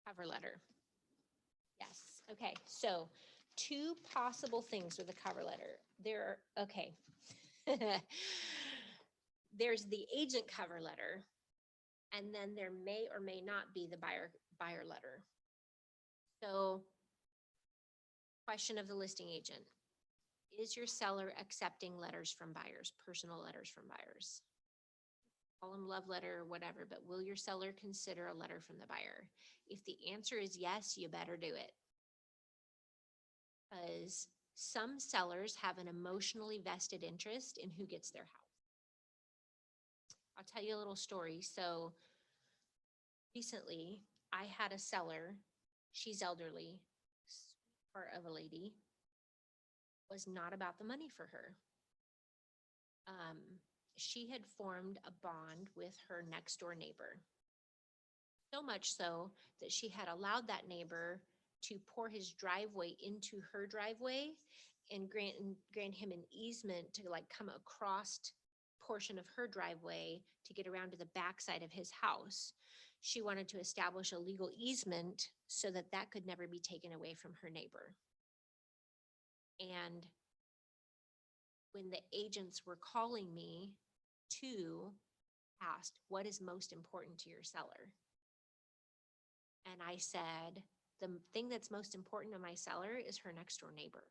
Cover letter. Yes. Okay. So 2 possible things with a cover letter. Okay. There's the agent cover letter. And then there may or may not be the buyer letter. So question of the listing agent. Is your seller accepting letters from buyers, personal letters from buyers? Call them love letter or whatever, but will your seller consider a letter from the buyer? If the answer is yes, you better do it. Because some sellers have an emotionally vested interest in who gets their house. I'll tell you a little story. So recently, I had a seller, she's elderly, sweetheart of a lady, was not about the money for her. She had formed a bond with her next door neighbor. So much so that she had allowed that neighbor to pour his driveway into her driveway and grant him an easement to like come across portion of her driveway to get around to the backside of his house. She wanted to establish a legal easement so that that could never be taken away from her neighbor. And when the agents were calling me to ask, what is most important to your seller? And I said, the thing that's most important to my seller is her next door neighbor.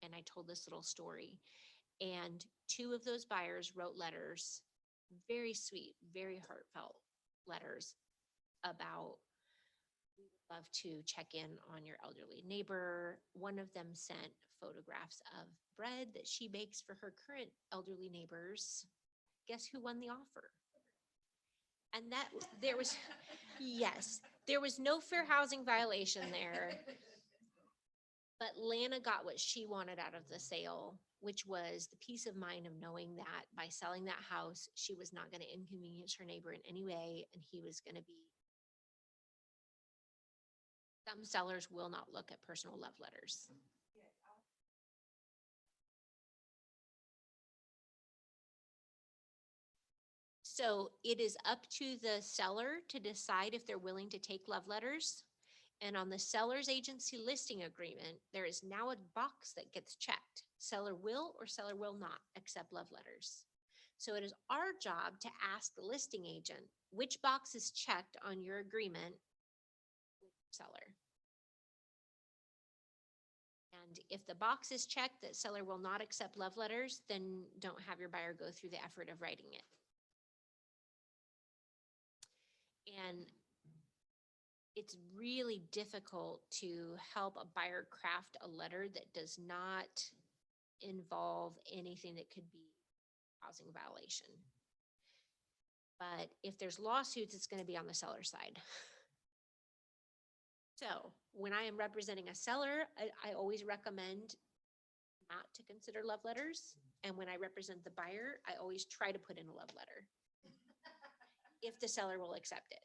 And I told this little story. And two of those buyers wrote letters, very sweet, very heartfelt letters about, we would love to check in on your elderly neighbor. One of them sent photographs of bread that she bakes for her current elderly neighbors. Guess who won the offer? And that there was, yes, there was no fair housing violation there. But Lana got what she wanted out of the sale, which was the peace of mind of knowing that by selling that house, she was not going to inconvenience her neighbor in any way, and he was going to be. Some sellers will not look at personal love letters. So it is up to the seller to decide if they're willing to take love letters. And on the seller's agency listing agreement, there is now a box that gets checked. Seller will or seller will not accept love letters. So it is our job to ask the listing agent, which box is checked on your agreement with the seller? And if the box is checked that seller will not accept love letters, then don't have your buyer go through the effort of writing it. And it's really difficult to help a buyer craft a letter that does not involve anything that could be housing violation. But if there's lawsuits, it's going to be on the seller side. So when I am representing a seller, I always recommend not to consider love letters. And when I represent the buyer, I always try to put in a love letter if the seller will accept it.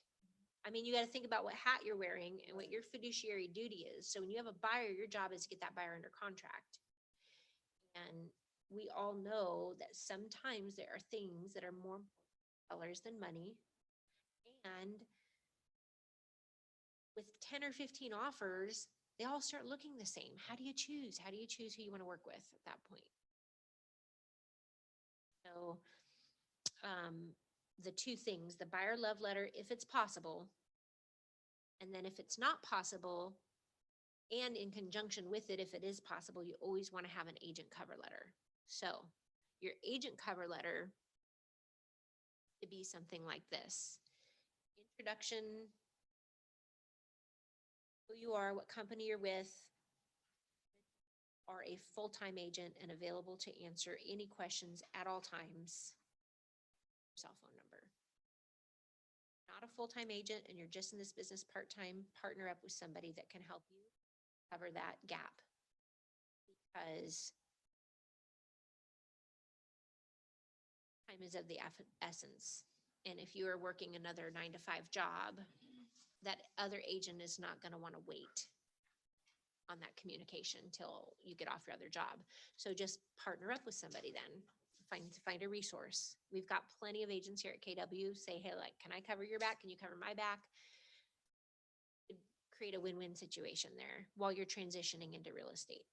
I mean, you got to think about what hat you're wearing and what your fiduciary duty is. So when you have a buyer, your job is to get that buyer under contract. And we all know that sometimes there are things that are more sellers than money. And with 10 or 15 offers, they all start looking the same. How do you choose? How do you choose who you want to work with at that point? So the two things, the buyer love letter, if it's possible, and then if it's not possible, and in conjunction with it, if it is possible, you always want to have an agent cover letter. So your agent cover letter to be something like this. Introduction, who you are, what company you're with, are a full-time agent and available to answer any questions at all times. Cell phone number. Not a full-time agent and you're just in this business part-time, partner up with somebody that can help you cover that gap. Because time is of the essence. And if you are working another 9-to-5 job, that other agent is not going to want to wait on that communication until you get off your other job. So just partner up with somebody then. Find a resource. We've got plenty of agents here at KW. Say, hey, like, can I cover your back? Can you cover my back? Create a win-win situation there while you're transitioning into real estate.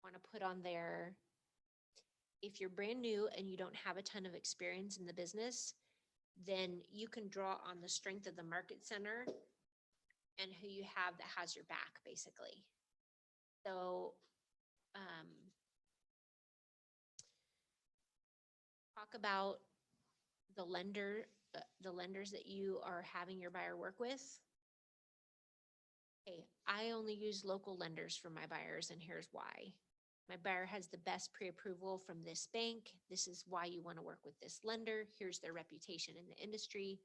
Want to put on there If you're brand new and you don't have a ton of experience in the business, then you can draw on the strength of the market center and who you have that has your back, basically. So, talk about the the lenders that you are having your buyer work with. Hey, I only use local lenders for my buyers, and here's why. My buyer has the best pre-approval from this bank. This is why you want to work with this lender. Here's their reputation in the industry.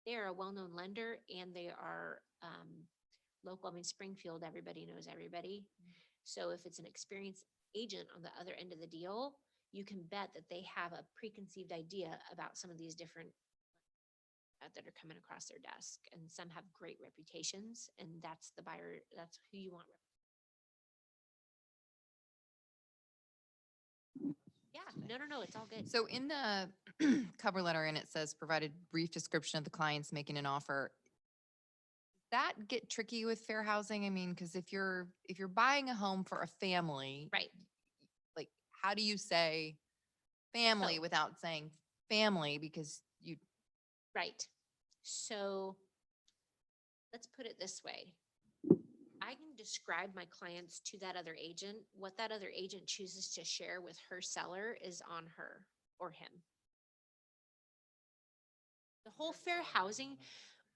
They are a well-known lender and they are local. I mean, Springfield, everybody knows everybody. So if it's an experienced agent on the other end of the deal, you can bet that they have a preconceived idea about some of these different that are coming across their desk, and some have great reputations, and that's the buyer, that's who you want. Yeah, no, it's all good. So in the cover letter, and it says provided brief description of the clients making an offer. That get tricky with fair housing? I mean, because if you're buying a home for a family, Right. like how do you say family So- without saying family? Because you, Right. So let's put it this way. I can describe my clients to that other agent. What that other agent chooses to share with her seller is on her or him. The whole fair housing,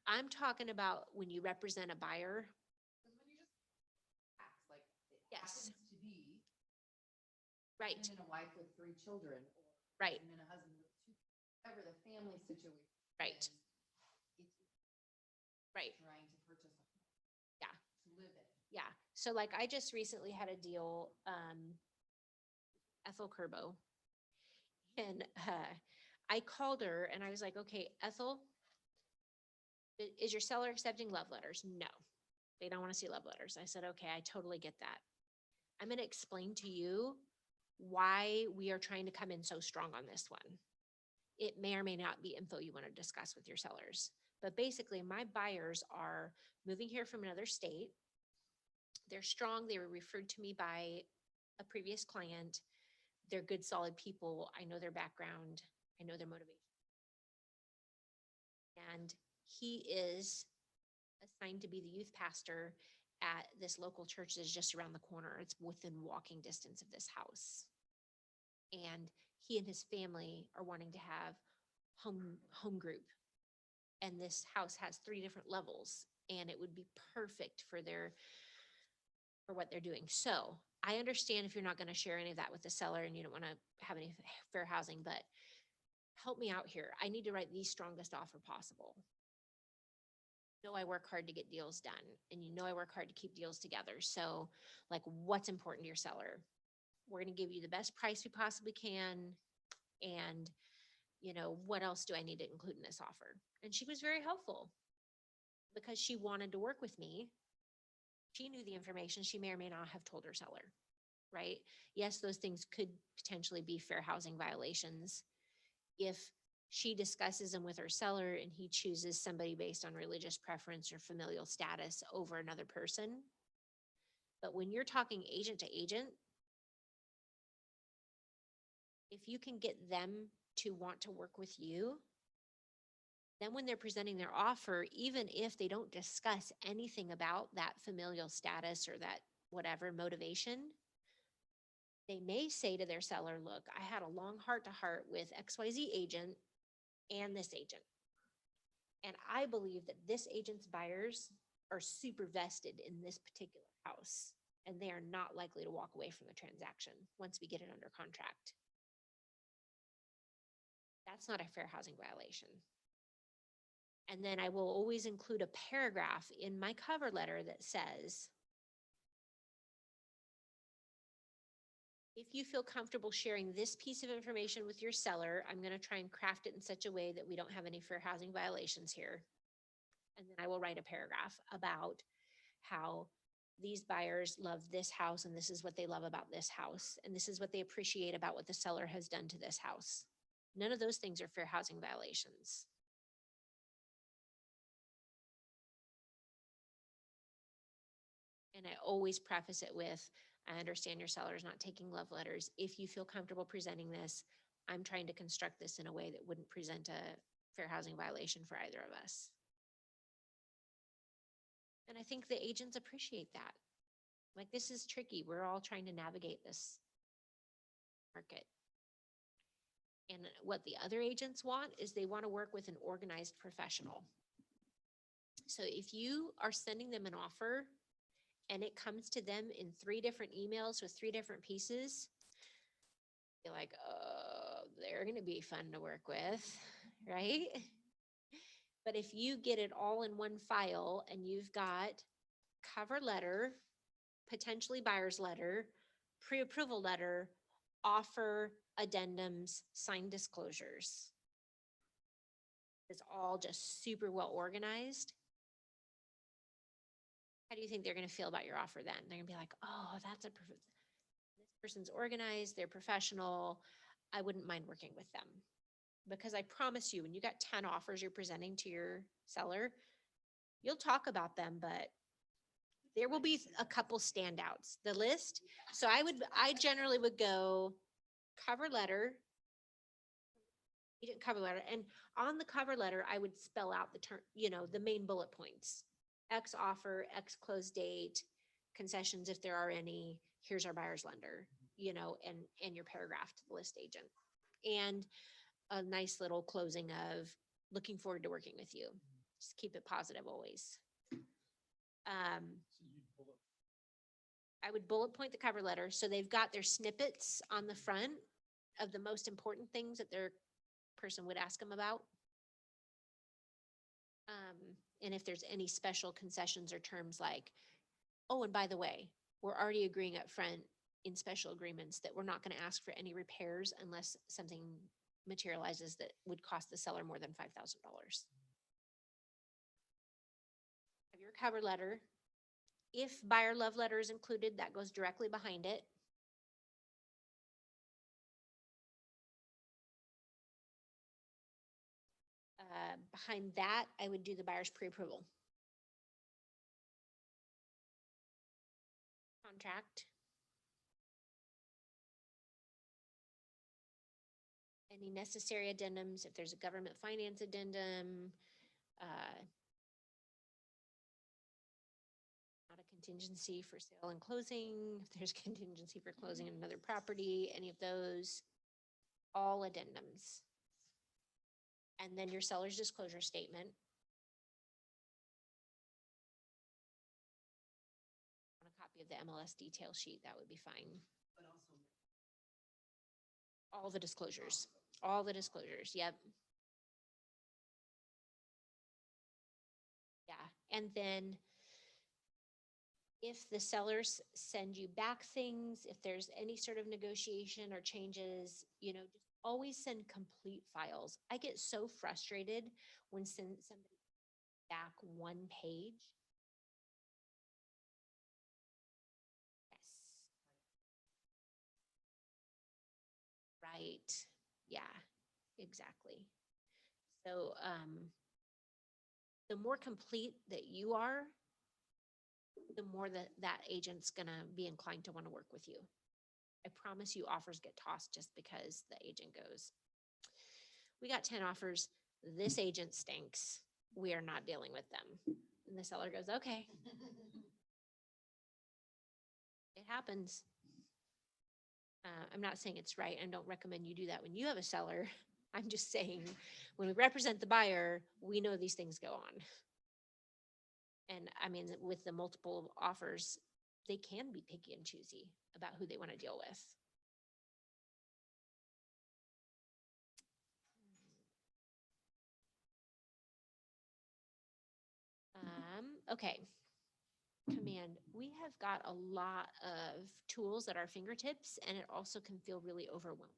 I'm talking about when you represent a buyer. Yes. to be Right, and a wife with 3 children, or right, and then a husband with 2, whatever the family situation. right, is, it's right. trying to purchase a home. Yeah. To live in. Yeah. So like I just recently had a deal, Ethel Kerbo. And I called her and I was like, okay, Ethel, is your seller accepting love letters? No, they don't want to see love letters. I said, okay, I totally get that. I'm going to explain to you why we are trying to come in so strong on this one. It may or may not be info you want to discuss with your sellers. But basically, my buyers are moving here from another state. They're strong. They were referred to me by a previous client. They're good, solid people. I know their background. I know their motivation. And he is assigned to be the youth pastor at this local church that is just around the corner. It's within walking distance of this house. And he and his family are wanting to have home group. And this house has 3 different levels, and it would be perfect for what they're doing. So I understand if you're not going to share any of that with the seller and you don't want to have any fair housing, but help me out here. I need to write the strongest offer possible. You know I work hard to get deals done, and you know I work hard to keep deals together. So like, what's important to your seller? We're going to give you the best price we possibly can. And what else do I need to include in this offer? And she was very helpful because she wanted to work with me. She knew the information she may or may not have told her seller, right? Yes, those things could potentially be fair housing violations if she discusses them with her seller and he chooses somebody based on religious preference or familial status over another person. But when you're talking agent to agent, if you can get them to want to work with you, then when they're presenting their offer, even if they don't discuss anything about that familial status or that whatever motivation, they may say to their seller, look, I had a long heart to heart with XYZ agent and this agent. And I believe that this agent's buyers are super vested in this particular house, and they are not likely to walk away from the transaction once we get it under contract. That's not a fair housing violation. And then I will always include a paragraph in my cover letter that says, if you feel comfortable sharing this piece of information with your seller, I'm going to try and craft it in such a way that we don't have any fair housing violations here. And then I will write a paragraph about how these buyers love this house and this is what they love about this house. And this is what they appreciate about what the seller has done to this house. None of those things are fair housing violations. And I always preface it with, I understand your seller is not taking love letters. If you feel comfortable presenting this, I'm trying to construct this in a way that wouldn't present a fair housing violation for either of us. And I think the agents appreciate that. Like, this is tricky. We're all trying to navigate this market. And what the other agents want is they want to work with an organized professional. So if you are sending them an offer and it comes to them in 3 different emails with 3 different pieces, you're like, oh, they're going to be fun to work with, right? But if you get it all in one file and you've got cover letter, potentially buyer's letter, pre-approval letter, offer, addendums, signed disclosures, it's all just super well organized. How do you think they're going to feel about your offer then? They're going to be like, oh, this person's organized, they're professional. I wouldn't mind working with them. Because I promise you, when you got 10 offers you're presenting to your seller, you'll talk about them, but there will be a couple standouts. The list. So I generally would go cover letter, cover letter, and on the cover letter, I would spell out the term, the main bullet points. X offer, X close date, concessions if there are any, here's our buyer's lender, and your paragraph to the list agent. And a nice little closing of looking forward to working with you. Just keep it positive always. I would bullet point the cover letter so they've got their snippets on the front of the most important things that their person would ask them about. And if there's any special concessions or terms like, oh, and by the way, we're already agreeing up front in special agreements that we're not going to ask for any repairs unless something materializes that would cost the seller more than $5,000. Have your cover letter. If buyer love letter is included, that goes directly behind it. Behind that, I would do the buyer's pre-approval. Contract. Any necessary addendums, if there's a government finance addendum, not a contingency for sale and closing, if there's contingency for closing another property, any of those, all addendums. And then your seller's disclosure statement. On a copy of the MLS detail sheet, that would be fine. All the disclosures, yep. Yeah, and then if the sellers send you back things, if there's any sort of negotiation or changes, just always send complete files. I get so frustrated when somebody back one page. Yes. Right. Yeah, exactly. So, the more complete that you are, the more that agent's gonna be inclined to want to work with you. I promise you offers get tossed just because the agent goes, we got 10 offers. This agent stinks. We are not dealing with them. And the seller goes, okay. It happens. I'm not saying it's right and don't recommend you do that when you have a seller. I'm just saying when we represent the buyer, we know these things go on. And I mean, with the multiple offers, they can be picky and choosy about who they want to deal with. Okay. Command. We have got a lot of tools at our fingertips, and it also can feel really overwhelming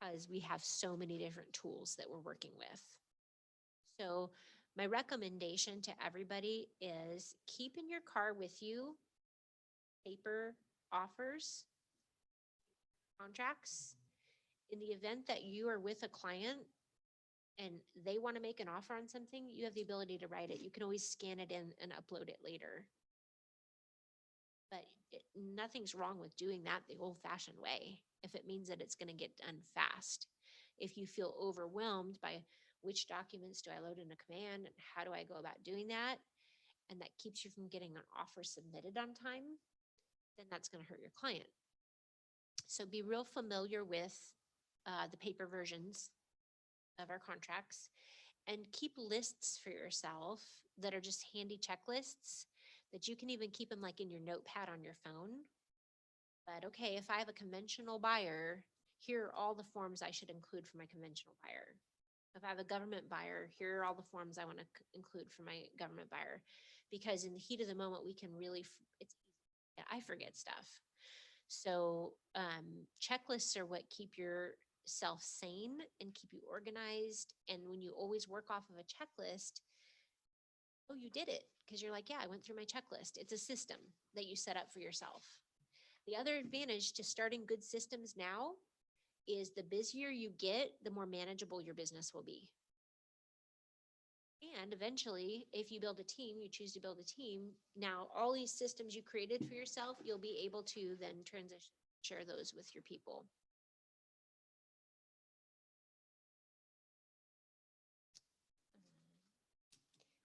because we have so many different tools that we're working with. So my recommendation to everybody is keep in your car with you paper offers, contracts. In the event that you are with a client and they want to make an offer on something, you have the ability to write it. You can always scan it in and upload it later. But nothing's wrong with doing that the old fashioned way if it means that it's going to get done fast. If you feel overwhelmed by which documents do I load in a command and how do I go about doing that, and that keeps you from getting an offer submitted on time, then that's going to hurt your client. So be real familiar with the paper versions of our contracts and keep lists for yourself that are just handy checklists that you can even keep them like in your notepad on your phone. But okay, if I have a conventional buyer, here are all the forms I should include for my conventional buyer. If I have a government buyer, here are all the forms I want to include for my government buyer. Because in the heat of the moment, we can really, I forget stuff. So checklists are what keep yourself sane and keep you organized. And when you always work off of a checklist, oh, you did it because you're like, yeah, I went through my checklist. It's a system that you set up for yourself. The other advantage to starting good systems now is the busier you get, the more manageable your business will be. And eventually, if you build a team, you choose to build a team, now all these systems you created for yourself, you'll be able to then transition, share those with your people.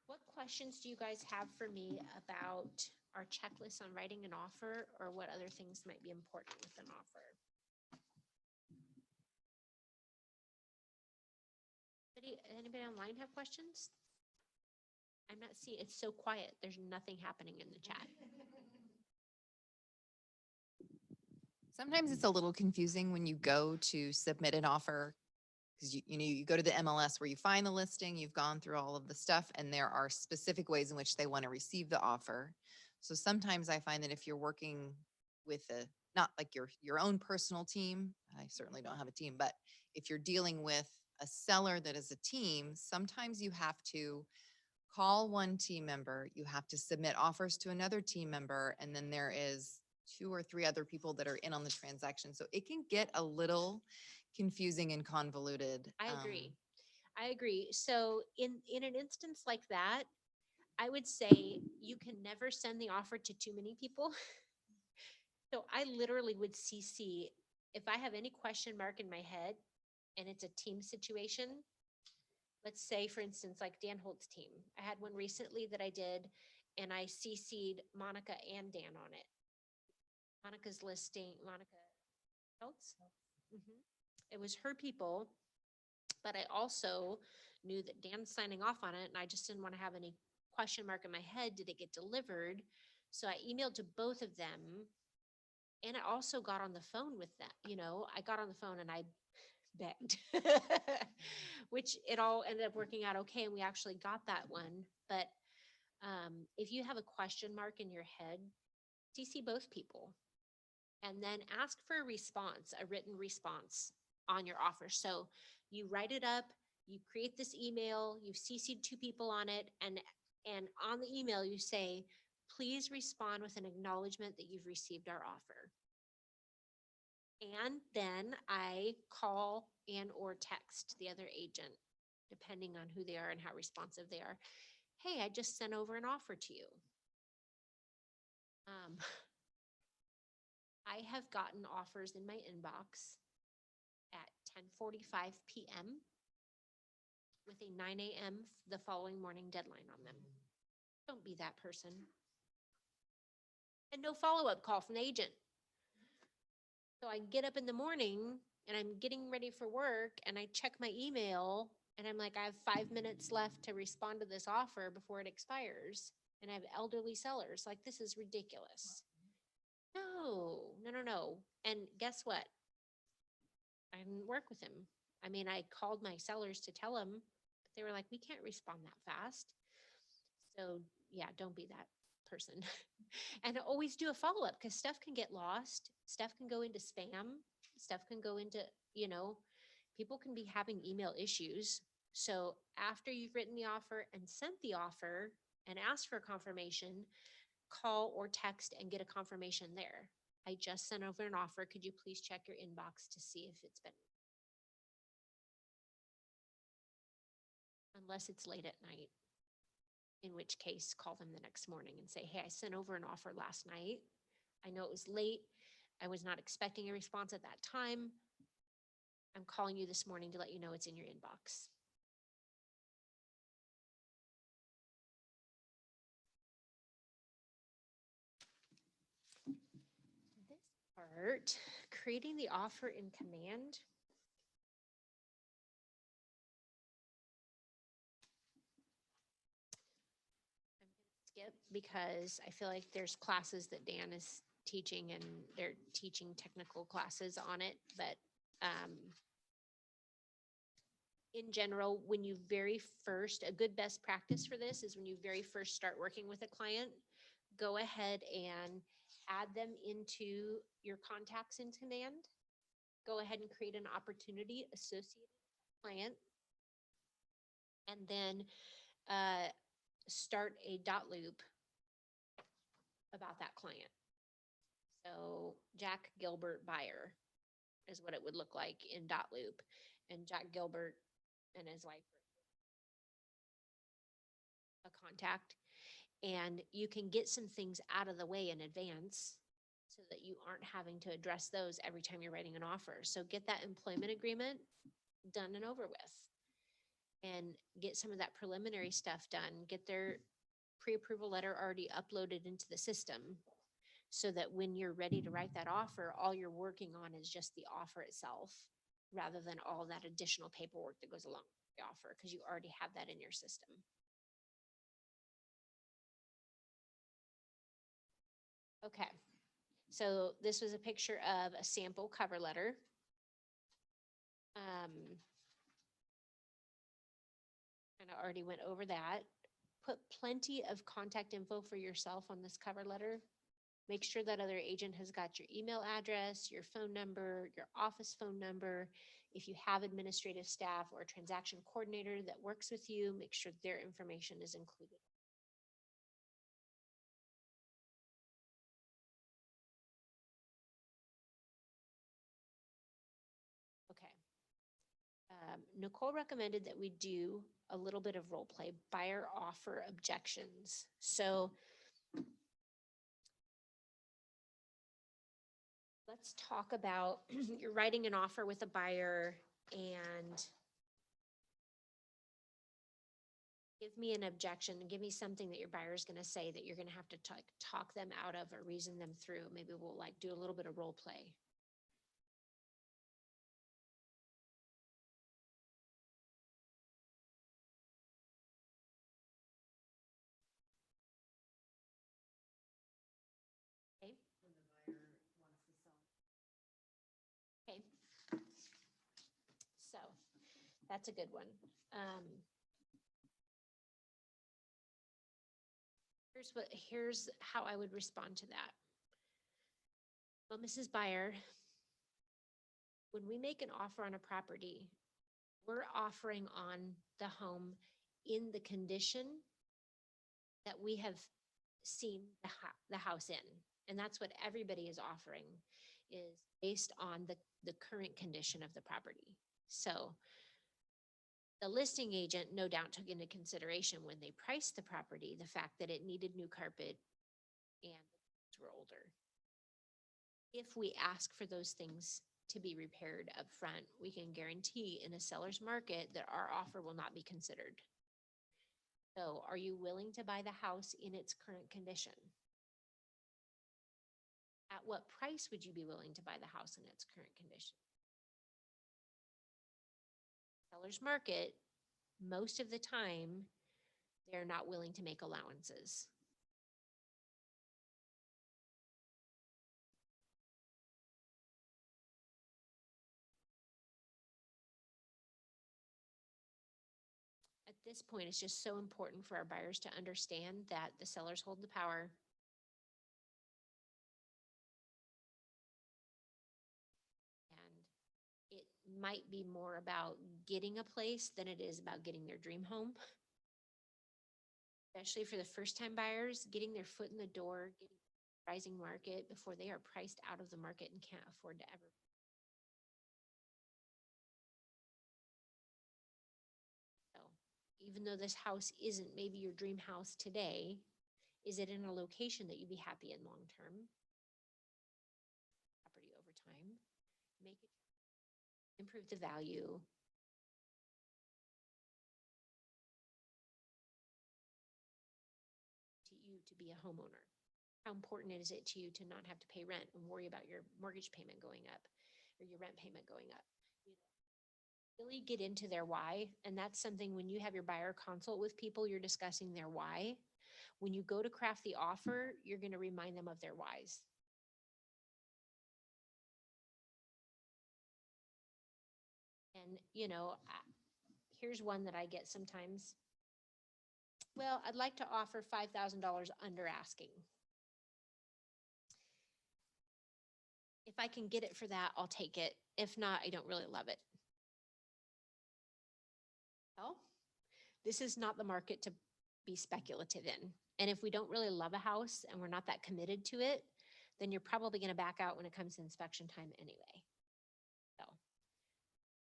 What questions do you guys have for me about our checklist on writing an offer, or what other things might be important with an offer? Anybody online have questions? I'm not seeing, it's so quiet. There's nothing happening in the chat. Sometimes it's a little confusing when you go to submit an offer because you go to the MLS where you find the listing, you've gone through all of the stuff, and there are specific ways in which they want to receive the offer. So sometimes I find that if you're working with not like your own personal team, I certainly don't have a team, but if you're dealing with a seller that is a team, sometimes you have to call one team member, you have to submit offers to another team member, and then there is 2 or 3 other people that are in on the transaction. So it can get a little confusing and convoluted. I agree. I agree. So in an instance like that, I would say you can never send the offer to too many people. So I literally would CC if I have any question mark in my head and it's a team situation. Let's say, for instance, like Dan Holt's team. I had one recently that I did, and I CC'd Monica and Dan on it. Monica's listing, Monica Holtz. It was her people, but I also knew that Dan's signing off on it, and I just didn't want to have any question mark in my head. Did it get delivered? So I emailed to both of them, and I also got on the phone with them. I got on the phone and I begged, which it all ended up working out okay, and we actually got that one. But if you have a question mark in your head, CC both people, and then ask for a response, a written response on your offer. So you write it up, you create this email, you've CC'd 2 people on it, and on the email you say, please respond with an acknowledgement that you've received our offer. And then I call and or text the other agent, depending on who they are and how responsive they are. Hey, I just sent over an offer to you. I have gotten offers in my inbox at 10:45 p.m. with a 9 a.m. the following morning deadline on them. Don't be that person. And no follow-up call from the agent. So I get up in the morning and I'm getting ready for work and I check my email and I'm like, I have 5 minutes left to respond to this offer before it expires. And I have elderly sellers. Like, this is ridiculous. No. And guess what? I didn't work with him. I mean, I called my sellers to tell them, but they were like, we can't respond that fast. So yeah, don't be that person. And always do a follow-up because stuff can get lost. Stuff can go into spam. Stuff can go into, people can be having email issues. So after you've written the offer and sent the offer and asked for confirmation, call or text and get a confirmation there. I just sent over an offer. Could you please check your inbox to see if it's been, unless it's late at night, in which case call them the next morning and say, hey, I sent over an offer last night. I know it was late. I was not expecting a response at that time. I'm calling you this morning to let you know it's in your inbox. This part, creating the offer in command. Skip because I feel like there's classes that Dan is teaching and they're teaching technical classes on it, but in general, when you very first, a good best practice for this is when you very first start working with a client, go ahead and add them into your contacts in command. Go ahead and create an opportunity associated with the client. And then start a dot loop about that client. So Jack Gilbert buyer is what it would look like in dot loop. And Jack Gilbert and his wife a contact. And you can get some things out of the way in advance so that you aren't having to address those every time you're writing an offer. So get that employment agreement done and over with. And get some of that preliminary stuff done. Get their pre-approval letter already uploaded into the system so that when you're ready to write that offer, all you're working on is just the offer itself rather than all that additional paperwork that goes along with the offer because you already have that in your system. Okay, so this was a picture of a sample cover letter. And I already went over that. Put plenty of contact info for yourself on this cover letter. Make sure that other agent has got your email address, your phone number, your office phone number. If you have administrative staff or a transaction coordinator that works with you, make sure their information is included. Okay. Nicole recommended that we do a little bit of role play, buyer offer objections. So let's talk about you're writing an offer with a buyer and give me an objection and give me something that your buyer is going to say that you're going to have to talk them out of or reason them through. Maybe we'll like do a little bit of role play. Okay. Okay. So that's a good one. Here's how I would respond to that. Well, Mrs. Buyer, when we make an offer on a property, we're offering on the home in the condition that we have seen the house in. And that's what everybody is offering, is based on the current condition of the property. So the listing agent no doubt took into consideration when they priced the property, the fact that it needed new carpet and were older. If we ask for those things to be repaired up front, we can guarantee in a seller's market that our offer will not be considered. So are you willing to buy the house in its current condition? At what price would you be willing to buy the house in its current condition? Seller's market, most of the time, they're not willing to make allowances. At this point, it's just so important for our buyers to understand that the sellers hold the power. And it might be more about getting a place than it is about getting their dream home. Especially for the first-time buyers, getting their foot in the door, getting a rising market before they are priced out of the market and can't afford to ever. So even though this house isn't maybe your dream house today, is it in a location that you'd be happy in long-term? improve the value. To you to be a homeowner? How important is it to you to not have to pay rent and worry about your mortgage payment going up or your rent payment going up? You know, really get into their why. And that's something when you have your buyer consult with people, you're discussing their why. When you go to craft the offer, you're going to remind them of their whys. And, you know, here's one that I get sometimes. Well, I'd like to offer $5,000 under asking. If I can get it for that, I'll take it. If not, I don't really love it. Well, this is not the market to be speculative in. And if we don't really love a house and we're not that committed to it, then you're probably going to back out when it comes to inspection time anyway. So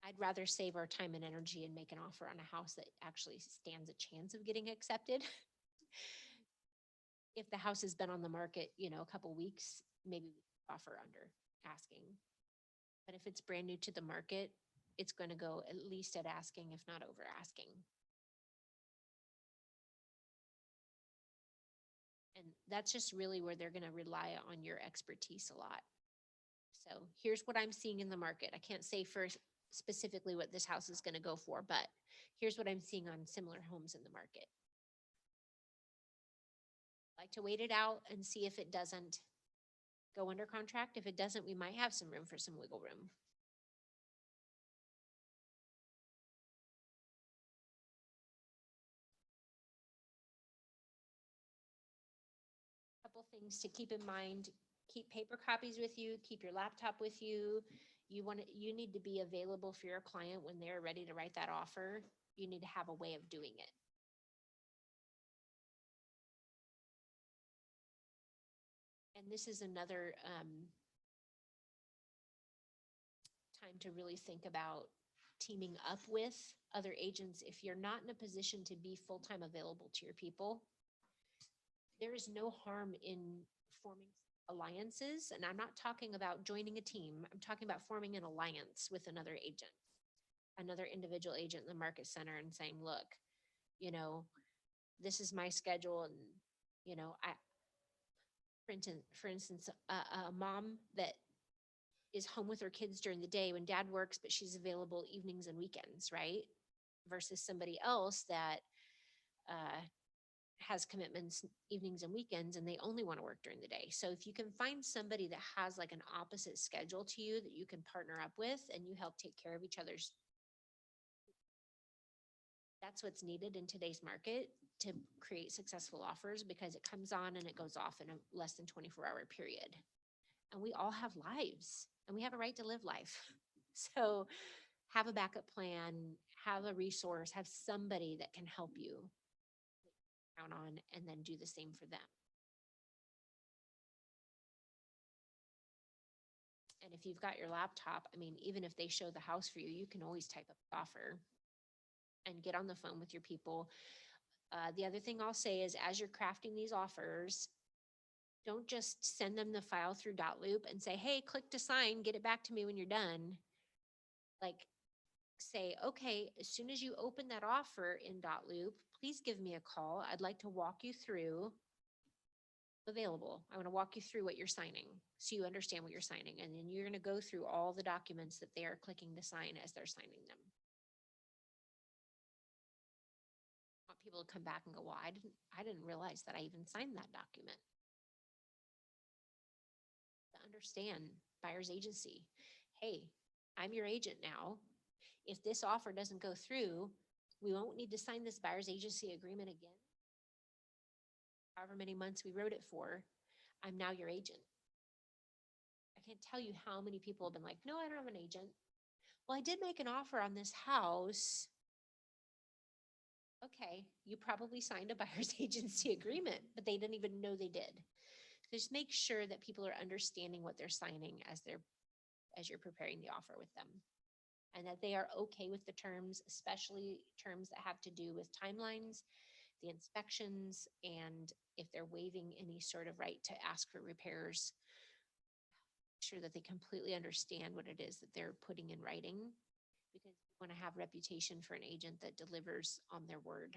I'd rather save our time and energy and make an offer on a house that actually stands a chance of getting accepted. If the house has been on the market, you know, a couple weeks, maybe we offer under asking. But if it's brand new to the market, it's going to go at least at asking, if not over asking. And that's just really where they're going to rely on your expertise a lot. So here's what I'm seeing in the market. I can't say for specifically what this house is going to go for, but here's what I'm seeing on similar homes in the market. I like to wait it out and see if it doesn't go under contract. If it doesn't, we might have some room for some wiggle room. Couple things to keep in mind: keep paper copies with you, keep your laptop with you. You need to be available for your client when they're ready to write that offer. You need to have a way of doing it. And this is another time to really think about teaming up with other agents. If you're not in a position to be full-time available to your people, there is no harm in forming alliances. And I'm not talking about joining a team. I'm talking about forming an alliance with another agent, another individual agent in the market center, and saying, look, you know, this is my schedule. And, you know, for instance, a mom that is home with her kids during the day when dad works, but she's available evenings and weekends, right? Versus somebody else that has commitments evenings and weekends and they only want to work during the day. So if you can find somebody that has like an opposite schedule to you that you can partner up with and you help take care of each other's, that's what's needed in today's market to create successful offers, because it comes on and it goes off in a less than 24-hour period. And we all have lives and we have a right to live life. So have a backup plan, have a resource, have somebody that can help you count on, and then do the same for them. And if you've got your laptop, I mean, even if they show the house for you, you can always type up the offer and get on the phone with your people. The other thing I'll say is, as you're crafting these offers, don't just send them the file through Loop and say, hey, click to sign, get it back to me when you're done. Like, say, okay, as soon as you open that offer in Loop, please give me a call. I'd like to walk you through available. I want to walk you through what you're signing so you understand what you're signing. And then you're going to go through all the documents that they are clicking to sign as they're signing them. I want people to come back and go, well, I didn't realize that I even signed that document. To understand buyer's agency. Hey, I'm your agent now. If this offer doesn't go through, we won't need to sign this buyer's agency agreement again. However many months we wrote it for, I'm now your agent. I can't tell you how many people have been like, no, I don't have an agent. Well, I did make an offer on this house. Okay, you probably signed a buyer's agency agreement, but they didn't even know they did. So just make sure that people are understanding what they're signing as you're preparing the offer with them, and that they are okay with the terms, especially terms that have to do with timelines, the inspections, and if they're waiving any sort of right to ask for repairs. sure that they completely understand what it is that they're putting in writing, because we want to have reputation for an agent that delivers on their word.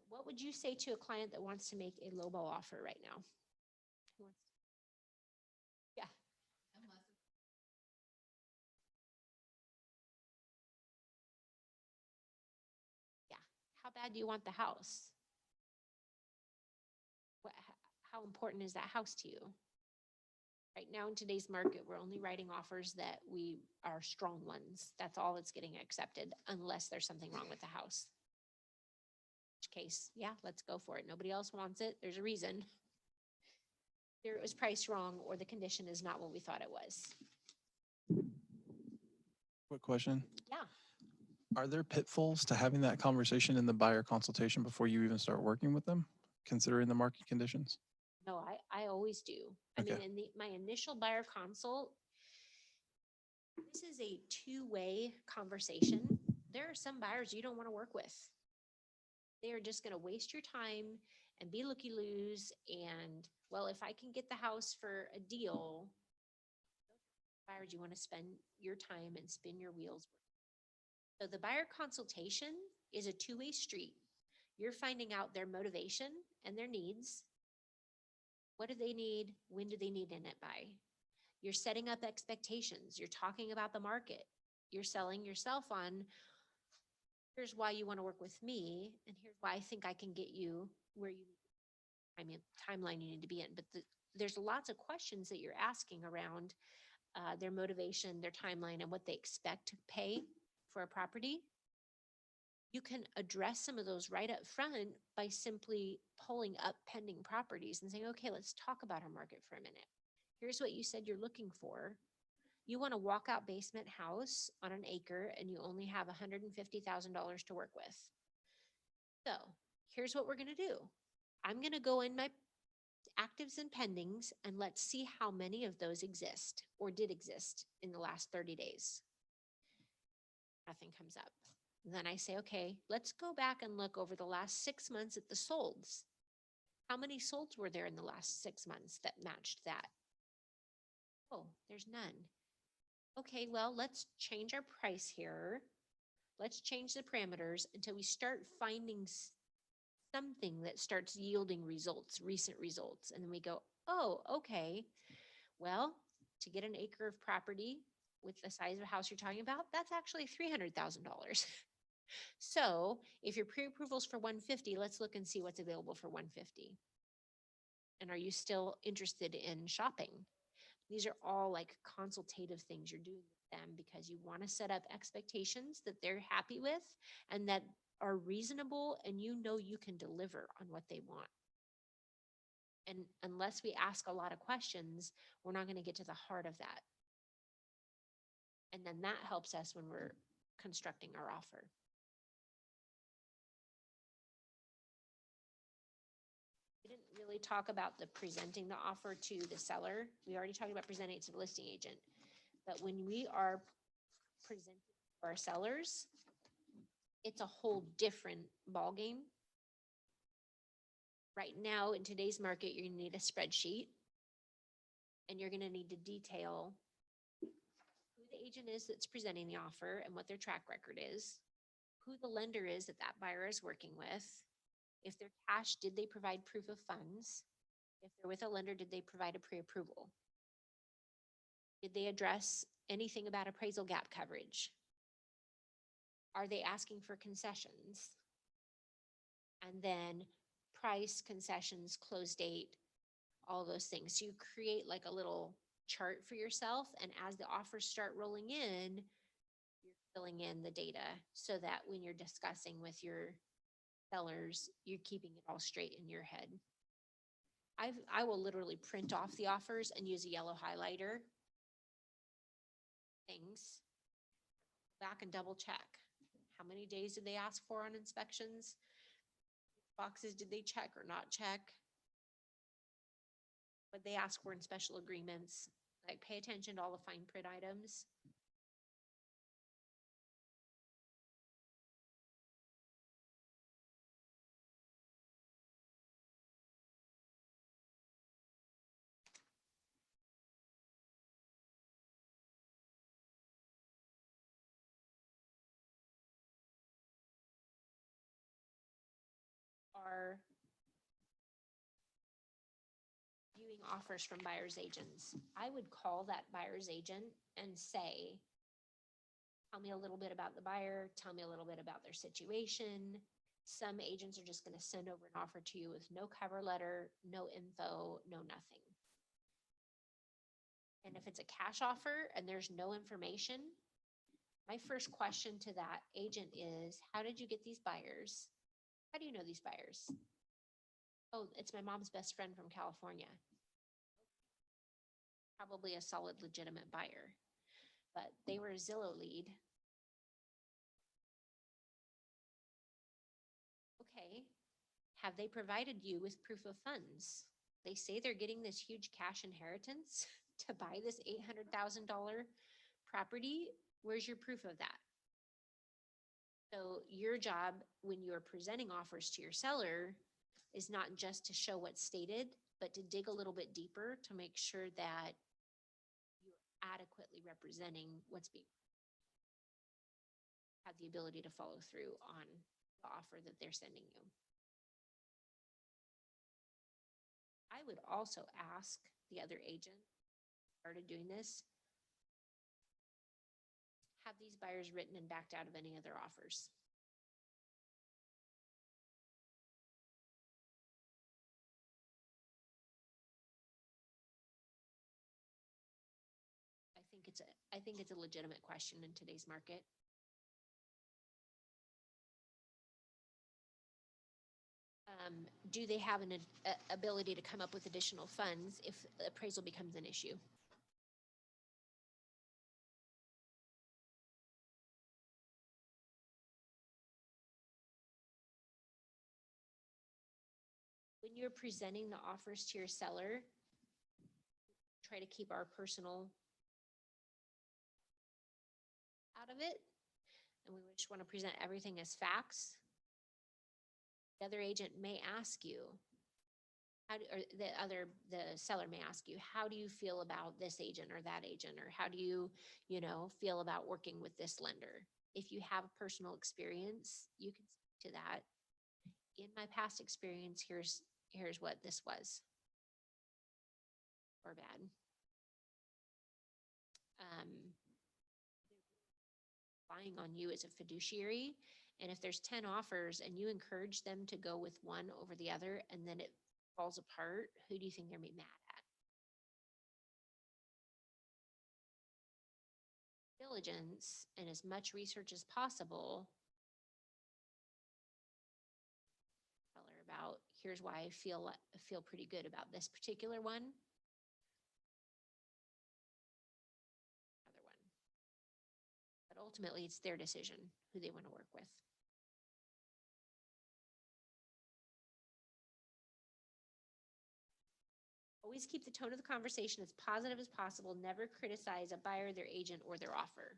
What would you say to a client that wants to make a lowball offer right now? Who wants- Yeah. Yeah. How bad do you want the house? How important is that house to you? Right now in today's market, we're only writing offers that we are strong ones. That's all that's getting accepted unless there's something wrong with the house. In which case, yeah, let's go for it. Nobody else wants it. There's a reason. Either it was priced wrong or the condition is not what we thought it was. Quick question. Yeah. Are there pitfalls to having that conversation in the buyer consultation before you even start working with them, considering the market conditions? No, I always do. I mean, Okay. in my initial buyer consult, this is a two-way conversation. There are some buyers you don't want to work with. They are just going to waste your time and be looky-loos. And, well, if I can get the house for a deal, buyers you want to spend your time and spin your wheels with. So the buyer consultation is a two-way street. You're finding out their motivation and their needs. What do they need? When do they need in it by? You're setting up expectations. You're talking about the market. You're selling yourself on, here's why you want to work with me, and here's why I think I can get you where you, timeline you need to be in. But there's lots of questions that you're asking around their motivation, their timeline, and what they expect to pay for a property. You can address some of those right up front by simply pulling up pending properties and saying, okay, let's talk about our market for a minute. Here's what you said you're looking for. You want a walkout basement house on an acre and you only have $150,000 to work with. So here's what we're going to do. I'm going to go in my actives and pendings and let's see how many of those exist or did exist in the last 30 days. Nothing comes up. Then I say, okay, let's go back and look over the last 6 months at the solds. How many solds were there in the last 6 months that matched that? Oh, there's none. Okay, well, let's change our price here. Let's change the parameters until we start finding something that starts yielding results, recent results. And then we go, oh, okay, well, to get an acre of property with the size of a house you're talking about, that's actually $300,000. So if your pre-approval's for 150, let's look and see what's available for 150. And are you still interested in shopping? These are all like consultative things you're doing with them because you want to set up expectations that they're happy with and that are reasonable and you know you can deliver on what they want. And unless we ask a lot of questions, we're not going to get to the heart of that. And then that helps us when we're constructing our offer. We didn't really talk about the presenting the offer to the seller. We already talked about presenting it to the listing agent. But when we are presenting to our sellers, it's a whole different ballgame. Right now, in today's market, you're gonna need a spreadsheet. And you're gonna need to detail who the agent is that's presenting the offer and what their track record is, who the lender is that that buyer is working with. If they're cash, did they provide proof of funds? If they're with a lender, did they provide a pre-approval? Did they address anything about appraisal gap coverage? Are they asking for concessions? And then price, concessions, close date, all those things. So you create like a little chart for yourself. And as the offers start rolling in, you're filling in the data so that when you're discussing with your sellers, you're keeping it all straight in your head. I will literally print off the offers and use a yellow highlighter. Things. Back and double check. How many days did they ask for on inspections? Boxes did they check or not check? what they ask for in special agreements, like pay attention to all the fine print items. Are viewing offers from buyer's agents. I would call that buyer's agent and say, tell me a little bit about the buyer, tell me a little bit about their situation. Some agents are just gonna send over an offer to you with no cover letter, no info, no nothing. And if it's a cash offer and there's no information, my first question to that agent is, how did you get these buyers? How do you know these buyers? Oh, it's my mom's best friend from California. Probably a solid, legitimate buyer, but they were a Zillow lead. Okay, have they provided you with proof of funds? They say they're getting this huge cash inheritance to buy this $800,000 property. Where's your proof of that? So your job when you're presenting offers to your seller is not just to show what's stated, but to dig a little bit deeper to make sure that you're adequately representing what's being, have the ability to follow through on the offer that they're sending you. I would also ask the other agent, started doing this, have these buyers written and backed out of any other offers. I think it's a legitimate question in today's market. Do they have an ability to come up with additional funds if appraisal becomes an issue? When you're presenting the offers to your seller, try to keep our personal out of it. And we just want to present everything as facts. The other agent may ask you, or the seller may ask you, how do you feel about this agent or that agent? Or how do you feel about working with this lender? If you have personal experience, you can speak to that. In my past experience, here's what this was. Or bad. Relying on you as a fiduciary. And if there's 10 offers and you encourage them to go with one over the other and then it falls apart, who do you think they're gonna be mad at? Diligence and as much research as possible. Tell her about, here's why I feel pretty good about this particular one. Other one. But ultimately, it's their decision who they want to work with. Always keep the tone of the conversation as positive as possible. Never criticize a buyer, their agent, or their offer.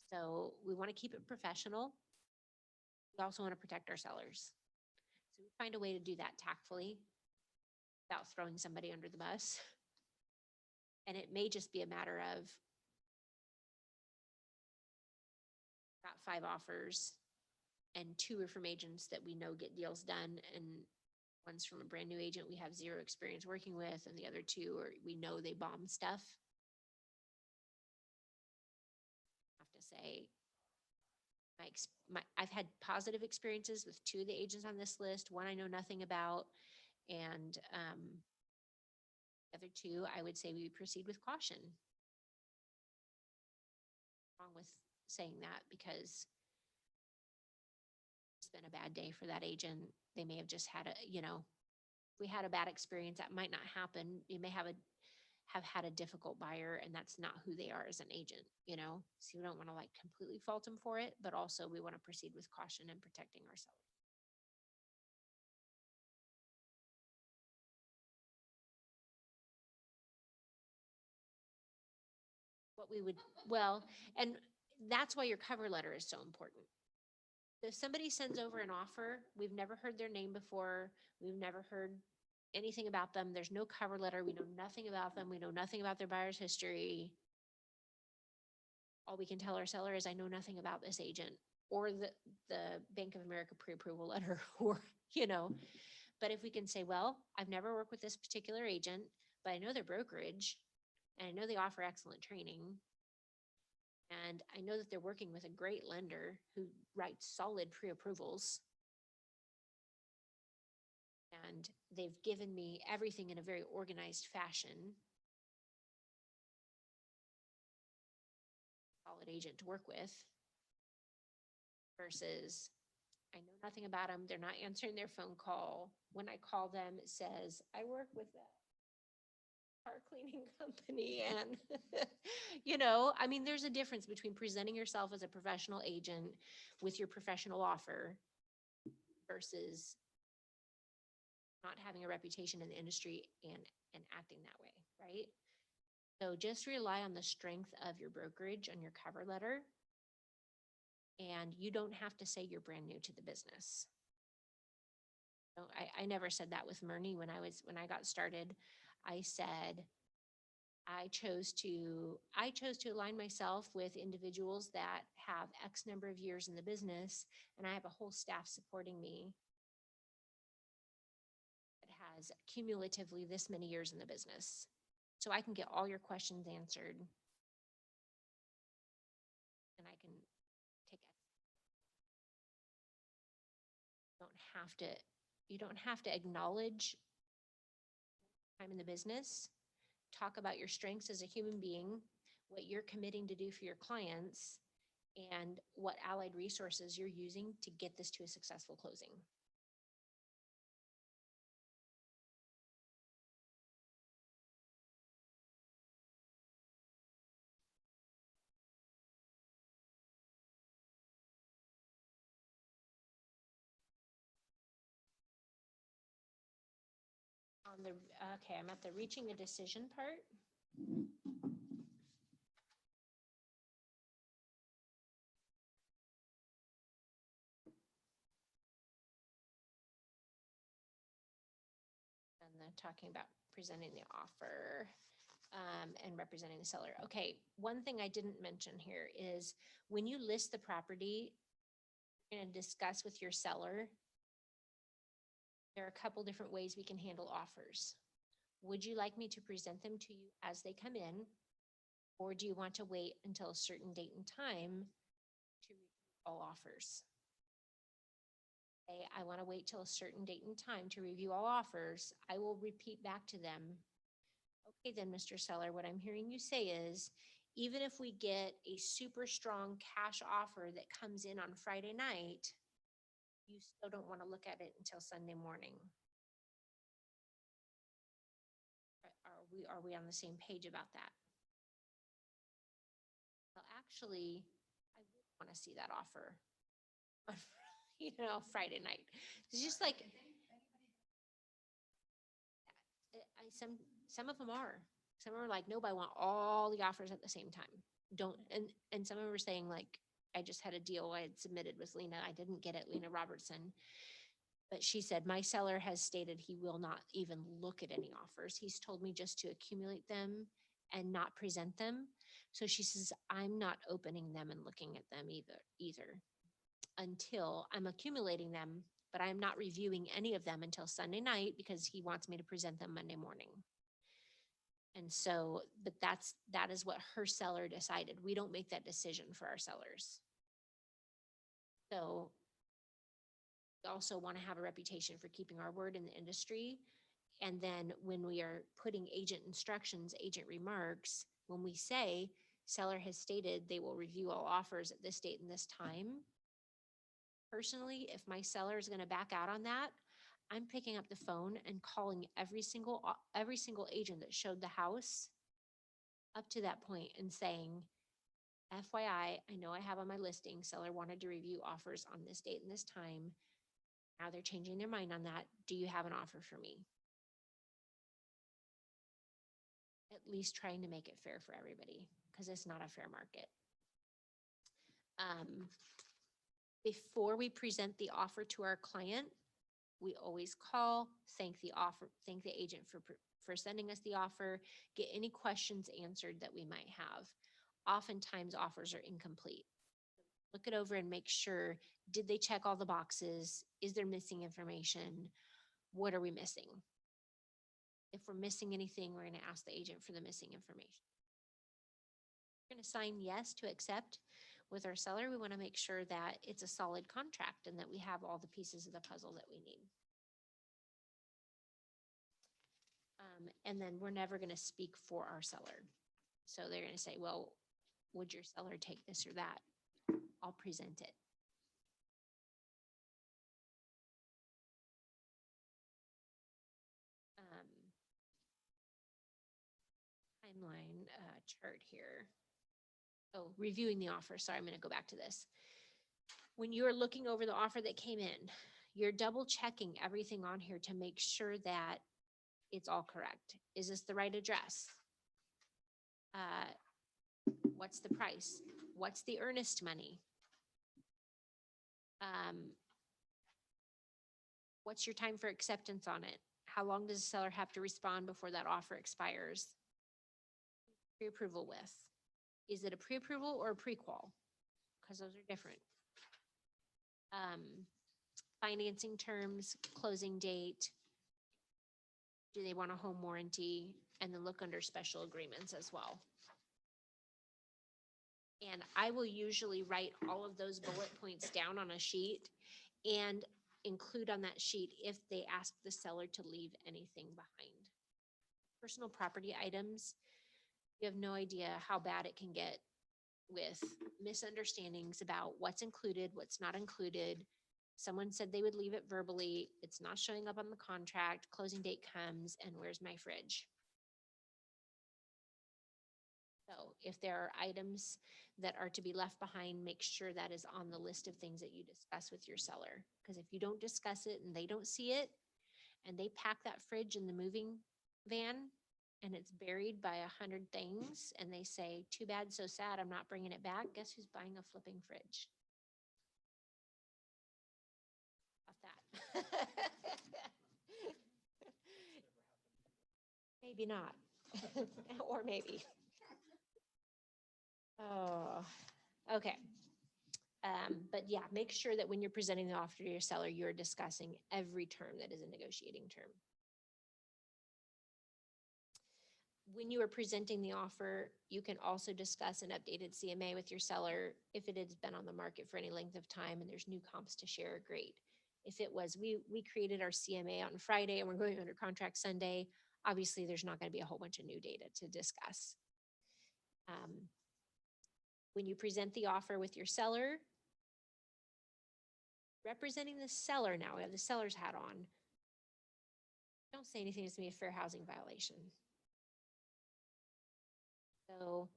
So we want to keep it professional. We also want to protect our sellers. So we find a way to do that tactfully without throwing somebody under the bus. And it may just be a matter of got 5 offers and 2 are from agents that we know get deals done, and one's from a brand new agent we have 0 experience working with, and the other 2 are we know they bomb stuff. I have to say, I've had positive experiences with 2 of the agents on this list. One I know nothing about, and the other 2, I would say we proceed with caution. Wrong with saying that because it's been a bad day for that agent. They may have just had we had a bad experience. That might not happen. You may have had a difficult buyer and that's not who they are as an agent, so we don't want to completely fault them for it, but also we want to proceed with caution and protecting ourselves. what we would, well, and that's why your cover letter is so important. If somebody sends over an offer, we've never heard their name before, we've never heard anything about them, there's no cover letter, we know nothing about them, we know nothing about their buyer's history. All we can tell our seller is, I know nothing about this agent, or the Bank of America pre-approval letter, or, you know. But if we can say, well, I've never worked with this particular agent, but I know their brokerage, and I know they offer excellent training. And I know that they're working with a great lender who writes solid pre-approvals. And they've given me everything in a very organized fashion. Solid agent to work with. Versus, I know nothing about them. They're not answering their phone call. When I call them, it says, I work with that car cleaning company. And, you know, I mean, there's a difference between presenting yourself as a professional agent with your professional offer versus not having a reputation in the industry and acting that way, right? So just rely on the strength of your brokerage on your cover letter. And you don't have to say you're brand new to the business. So I never said that with Murney when I got started. I said, I chose to align myself with individuals that have X number of years in the business, and I have a whole staff supporting me that has cumulatively this many years in the business. So I can get all your questions answered. And I can take it. You don't have to acknowledge time in the business. Talk about your strengths as a human being, what you're committing to do for your clients, and what allied resources you're using to get this to a successful closing. Okay, I'm at the reaching a decision part. And then talking about presenting the offer and representing the seller. Okay, one thing I didn't mention here is when you list the property, you're going to discuss with your seller. There are a couple different ways we can handle offers. Would you like me to present them to you as they come in? Or do you want to wait until a certain date and time to review all offers? I want to wait till a certain date and time to review all offers. I will repeat back to them. Okay, then, Mr. Seller, what I'm hearing you say is, even if we get a super strong cash offer that comes in on Friday night, you still don't want to look at it until Sunday morning. Are we on the same page about that? Well, actually, I would want to see that offer on, Friday night. It's just like, some of them are. Some are like, nope, I want all the offers at the same time. And some of them were saying like, I just had a deal I had submitted with Lena. I didn't get it, Lena Robertson. But she said, my seller has stated he will not even look at any offers. He's told me just to accumulate them and not present them. So she says, I'm not opening them and looking at them either until I'm accumulating them, but I'm not reviewing any of them until Sunday night because he wants me to present them Monday morning. And so, but that is what her seller decided. We don't make that decision for our sellers. So we also want to have a reputation for keeping our word in the industry. And then when we are putting agent instructions, agent remarks, when we say seller has stated they will review all offers at this date and this time, personally, if my seller is going to back out on that, I'm picking up the phone and calling every single agent that showed the house up to that point and saying, FYI, I know I have on my listing, seller wanted to review offers on this date and this time. Now they're changing their mind on that. Do you have an offer for me? at least trying to make it fair for everybody, because it's not a fair market. Before we present the offer to our client, we always call, thank the agent for sending us the offer, get any questions answered that we might have. Oftentimes offers are incomplete. Look it over and make sure, did they check all the boxes? Is there missing information? What are we missing? If we're missing anything, we're gonna ask the agent for the missing information. We're gonna sign yes to accept with our seller. We wanna make sure that it's a solid contract and that we have all the pieces of the puzzle that we need. And then we're never gonna speak for our seller. So they're gonna say, well, would your seller take this or that? I'll present it. Timeline chart here. Oh, reviewing the offer. Sorry, I'm gonna go back to this. When you are looking over the offer that came in, you're double checking everything on here to make sure that it's all correct. Is this the right address? What's the price? What's the earnest money? What's your time for acceptance on it? How long does the seller have to respond before that offer expires? Pre-approval with. Is it a pre-approval or a pre-qual? Because those are different. Financing terms, closing date. Do they want a home warranty? And then look under special agreements as well. And I will usually write all of those bullet points down on a sheet and include on that sheet if they ask the seller to leave anything behind. Personal property items, you have no idea how bad it can get with misunderstandings about what's included, what's not included. Someone said they would leave it verbally. It's not showing up on the contract. Closing date comes and where's my fridge? So if there are items that are to be left behind, make sure that is on the list of things that you discuss with your seller. Because if you don't discuss it and they don't see it, and they pack that fridge in the moving van and it's buried by 100 things, and they say, too bad, so sad, I'm not bringing it back, guess who's buying a flipping fridge? About that. Maybe not. Or maybe. Oh, okay. But yeah, make sure that when you're presenting the offer to your seller, you're discussing every term that is a negotiating term. When you are presenting the offer, you can also discuss an updated CMA with your seller. If it has been on the market for any length of time and there's new comps to share, great. If it was, we created our CMA on Friday and we're going under contract Sunday, obviously there's not going to be a whole bunch of new data to discuss. When you present the offer with your seller, representing the seller now, we have the seller's hat on. Don't say anything that's going to be a fair housing violation. So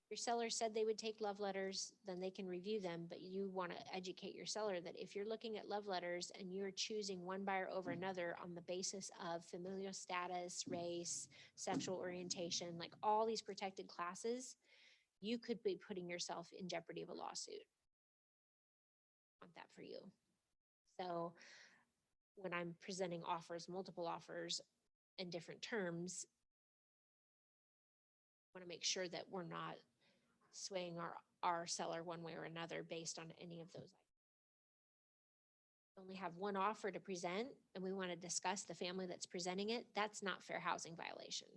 your seller said they would take love letters, then they can review them, but you want to educate your seller that if you're looking at love letters and you're choosing one buyer over another on the basis of familial status, race, sexual orientation, like all these protected classes, you could be putting yourself in jeopardy of a lawsuit. I want that for you. So when I'm presenting offers, multiple offers in different terms, I want to make sure that we're not swaying our seller one way or another based on any of those. We only have one offer to present and we want to discuss the family that's presenting it. That's not fair housing violation.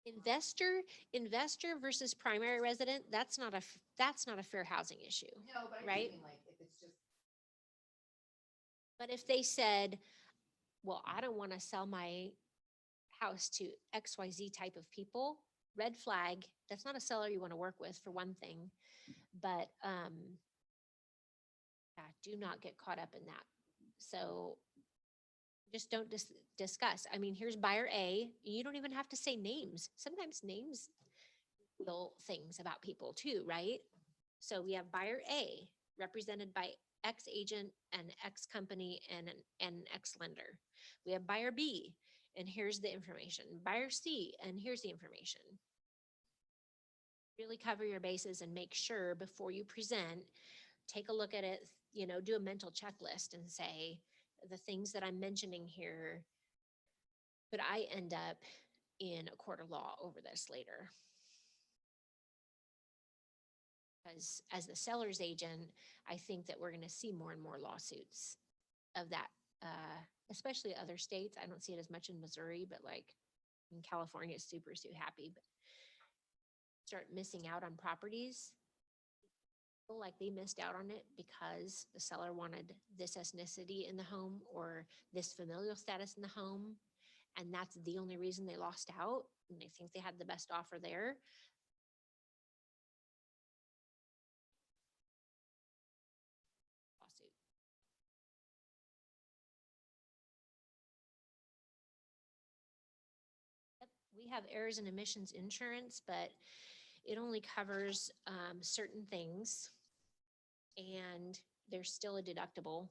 Exactly. Investor versus primary resident, that's not a fair housing issue. No, but I Right? mean, like, if it's just. But if they said, well, I don't want to sell my house to XYZ type of people, red flag. That's not a seller you want to work with, for one thing. But yeah, do not get caught up in that. So just don't discuss. I mean, here's buyer A. You don't even have to say names. Sometimes names reveal things about people too, right? So we have buyer A represented by X agent and X company and an X lender. We have buyer B, and here's the information. Buyer C, and here's the information. Really cover your bases and make sure before you present, take a look at it, you know, do a mental checklist and say, the things that I'm mentioning here, could I end up in a court of law over this later? Because as the seller's agent, I think that we're going to see more and more lawsuits of that, especially other states. I don't see it as much in Missouri, but like in California, it's super happy. But start missing out on properties. Feel like they missed out on it because the seller wanted this ethnicity in the home or this familial status in the home, and that's the only reason they lost out. And they think they had the best offer there. Lawsuit. Yep, we have errors and omissions insurance, but it only covers certain things, and there's still a deductible.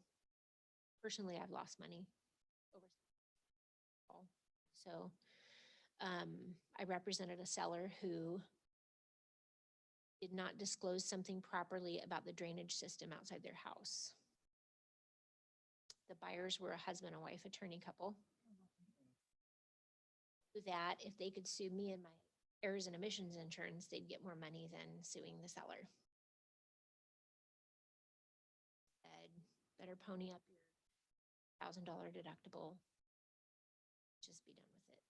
Personally, I've lost money over. So I represented a seller who did not disclose something properly about the drainage system outside their house. The buyers were a husband and wife attorney couple. That if they could sue me and my errors and omissions insurance, they'd get more money than suing the seller. Said, better pony up your $1,000 deductible. Just be done with it.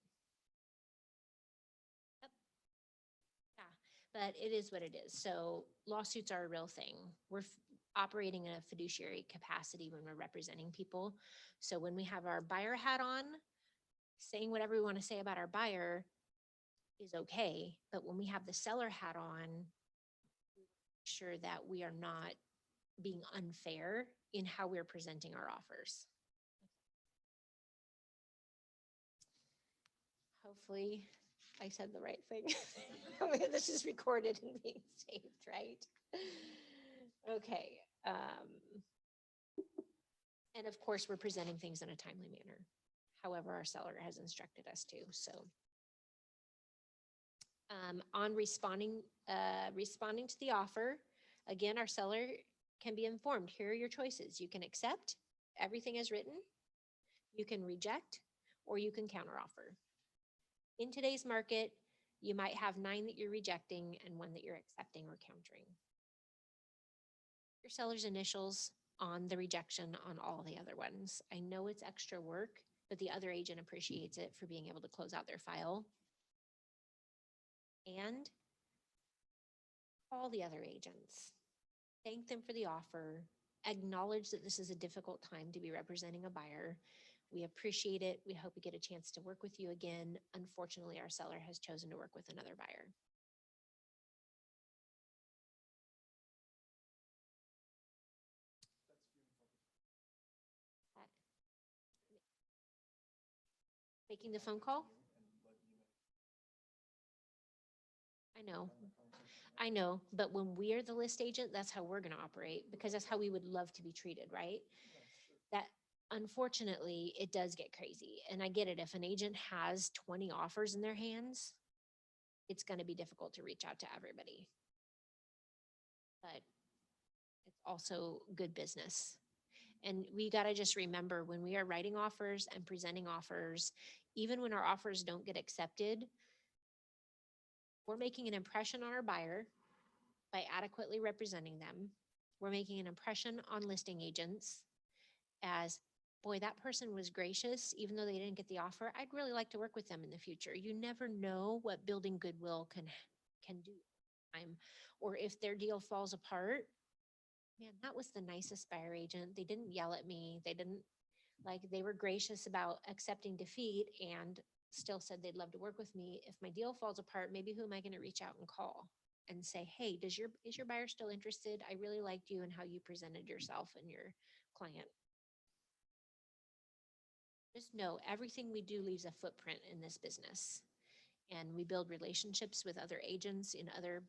Yep. Yeah, but it is what it is. So lawsuits are a real thing. We're operating in a fiduciary capacity when we're representing people. So when we have our buyer hat on, saying whatever we want to say about our buyer is okay. But when we have the seller hat on, make sure that we are not being unfair in how we're presenting our offers. Hopefully I said the right thing. This is recorded and being saved, right? Okay. And of course, we're presenting things in a timely manner. However, our seller has instructed us to. So on responding to the offer, again, our seller can be informed. Here are your choices. You can accept everything as written, you can reject, or you can counteroffer. In today's market, you might have 9 that you're rejecting and 1 that you're accepting or countering. Your seller's initials on the rejection on all the other ones. I know it's extra work, but the other agent appreciates it for being able to close out their file. And call the other agents. Thank them for the offer. Acknowledge that this is a difficult time to be representing a buyer. We appreciate it. We hope we get a chance to work with you again. Unfortunately, our seller has chosen to work with another buyer. Making the phone call? I know, but when we are the list agent, that's how we're going to operate because that's how we would love to be treated, right? That unfortunately, it does get crazy. And I get it. If an agent has 20 offers in their hands, it's going to be difficult to reach out to everybody. But it's also good business. And we got to just remember when we are writing offers and presenting offers, even when our offers don't get accepted, we're making an impression on our buyer by adequately representing them. We're making an impression on listing agents as, boy, that person was gracious, even though they didn't get the offer. I'd really like to work with them in the future. You never know what building goodwill can do. Or if their deal falls apart, man, that was the nicest buyer agent. They didn't yell at me. They were gracious about accepting defeat and still said they'd love to work with me. If my deal falls apart, maybe who am I going to reach out and call and say, hey, is your buyer still interested? I really liked you and how you presented yourself and your client. Just know everything we do leaves a footprint in this business. And we build relationships with other agents in other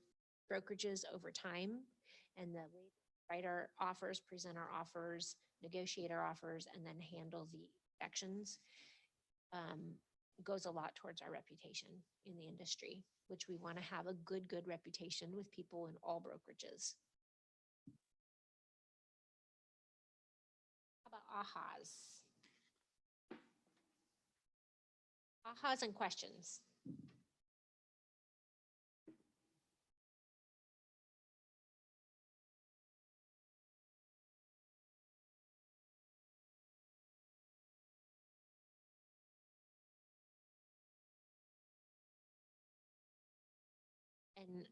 brokerages over time. And the way we write our offers, present our offers, negotiate our offers, and then handle the objections goes a lot towards our reputation in the industry, which we want to have a good reputation with people in all brokerages. How about ahas? Ahas and questions. And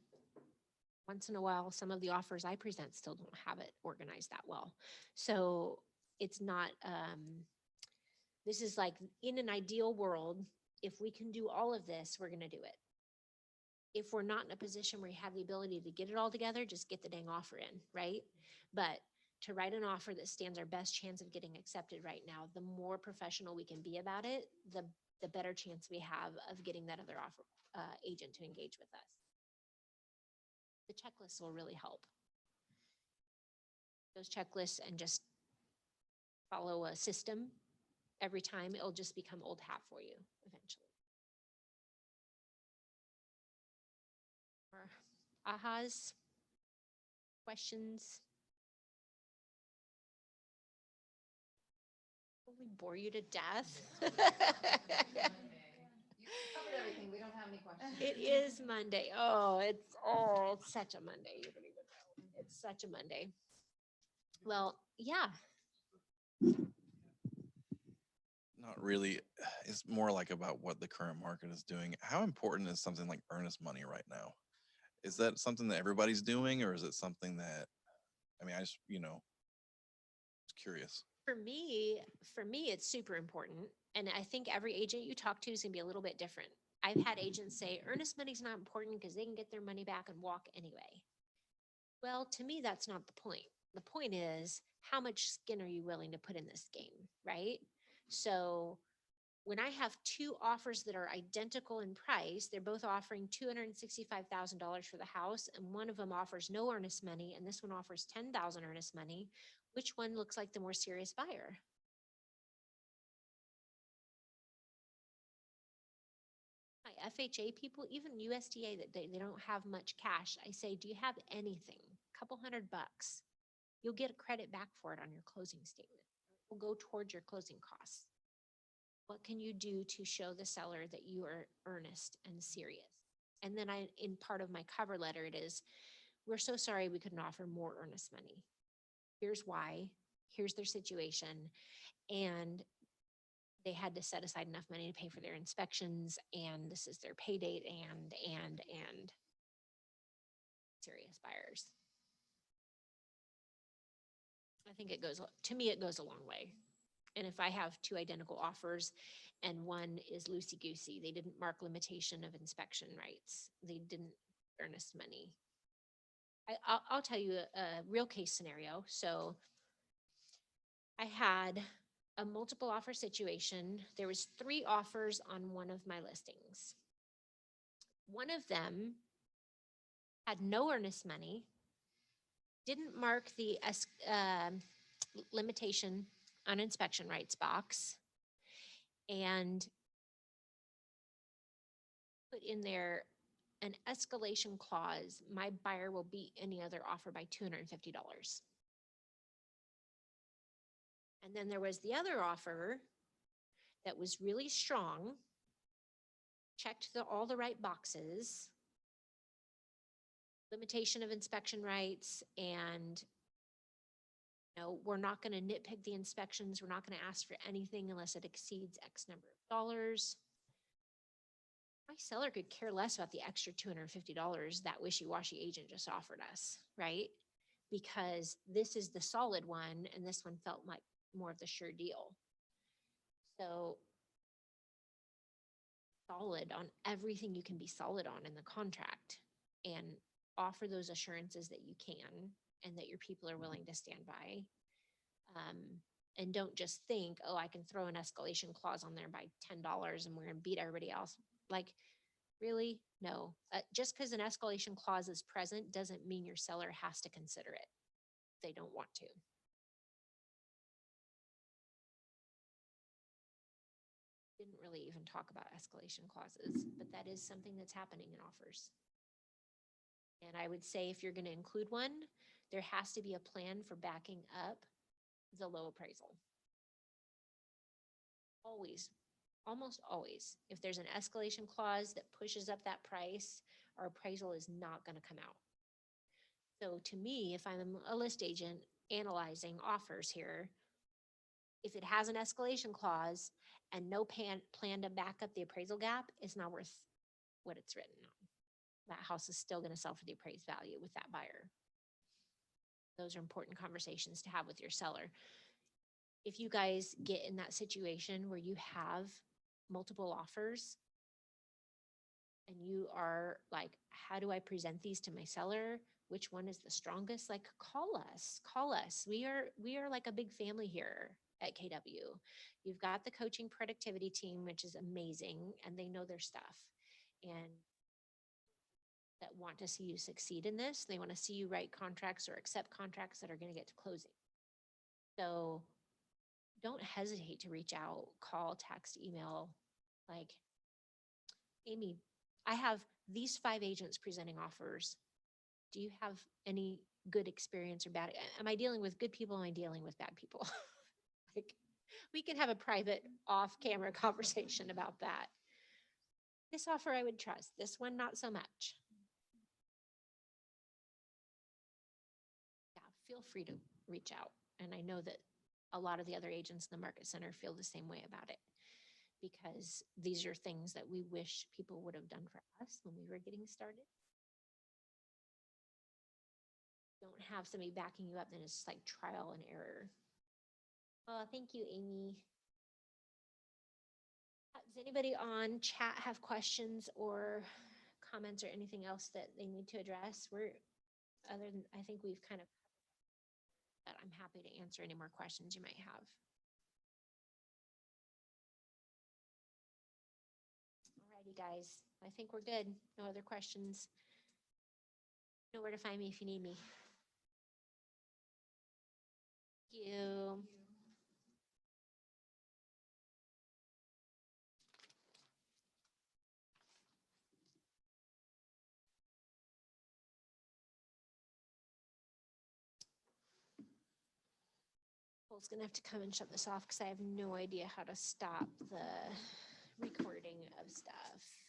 once in a while, some of the offers I present still don't have it organized that well. So it's not, this is like in an ideal world, if we can do all of this, we're going to do it. If we're not in a position where you have the ability to get it all together, just get the dang offer in, right? But to write an offer that stands our best chance of getting accepted right now, the more professional we can be about it, the better chance we have of getting that other offer agent to engage with us. The checklists will really help. Those checklists and just follow a system every time, it'll just become old hat for you eventually. Or ahas, questions? Will we bore you to death? Covered everything. We don't have any questions. It is Monday. It's such a Monday. You don't even know. It's such a Monday. Well, yeah. Not really. It's more like about what the current market is doing. How important is something like earnest money right now? Is that something that everybody's doing, or is it something that, I mean, I just, was curious. For me, it's super important. And I think every agent you talk to is gonna be a little bit different. I've had agents say earnest money's not important because they can get their money back and walk anyway. Well, to me, that's not the point. The point is, how much skin are you willing to put in this game, right? So when I have two offers that are identical in price, they're both offering $265,000 for the house, and one of them offers no earnest money, and this one offers $10,000 earnest money. Which one looks like the more serious buyer? My FHA people, even USDA, that they don't have much cash. I say, do you have anything? A couple $100. You'll get a credit back for it on your closing statement. It will go towards your closing costs. What can you do to show the seller that you are earnest and serious? And then in part of my cover letter, it is, we're so sorry we couldn't offer more earnest money. Here's why, here's their situation. And they had to set aside enough money to pay for their inspections, and this is their pay date, and serious buyers. I think to me, it goes a long way. And if I have two identical offers and one is loosey-goosey, they didn't mark limitation of inspection rights, they didn't earnest money. I'll tell you a real case scenario. So I had a multiple offer situation. There was 3 offers on one of my listings. One of them had no earnest money, didn't mark the limitation on inspection rights box, and put in there an escalation clause. My buyer will beat any other offer by $250. And then there was the other offer that was really strong, checked all the right boxes, limitation of inspection rights, and we're not going to nitpick the inspections. We're not going to ask for anything unless it exceeds X number of dollars. My seller could care less about the extra $250 that wishy-washy agent just offered us, right? Because this is the solid one, and this one felt like more of the sure deal. So solid on everything you can be solid on in the contract and offer those assurances that you can and that your people are willing to stand by. And don't just think, oh, I can throw an escalation clause on there by $10 and we're gonna beat everybody else. Like, really? No. Just because an escalation clause is present doesn't mean your seller has to consider it. They don't want to. Didn't really even talk about escalation clauses, but that is something that's happening in offers. And I would say if you're going to include one, there has to be a plan for backing up the low appraisal. Always, almost always, if there's an escalation clause that pushes up that price, our appraisal is not going to come out. So to me, if I'm a list agent analyzing offers here, if it has an escalation clause and no plan to back up the appraisal gap, it's not worth what it's written on. That house is still going to sell for the appraised value with that buyer. Those are important conversations to have with your seller. If you guys get in that situation where you have multiple offers and you are like, how do I present these to my seller? Which one is the strongest? Like, call us. We are like a big family here at KW. You've got the coaching productivity team, which is amazing, and they know their stuff. And that want to see you succeed in this. They want to see you write contracts or accept contracts that are going to get to closing. So don't hesitate to reach out, call, text, email. Like, Amy, I have these 5 agents presenting offers. Do you have any good experience or bad? Am I dealing with good people? Am I dealing with bad people? Like, we can have a private off-camera conversation about that. This offer I would trust, this one not so much. Yeah, feel free to reach out. And I know that a lot of the other agents in the market center feel the same way about it, because these are things that we wish people would have done for us when we were getting started. Don't have somebody backing you up, then it's like trial and error. Oh, thank you, Amy. Does anybody on chat have questions or comments or anything else that they need to address? Other than, I think we've kind of, but I'm happy to answer any more questions you might have. Alrighty, guys, I think we're good. No other questions. You know where to find me if you need me. Thank you. Paul's gonna have to come and shut this off because I have no idea how to stop the recording of stuff.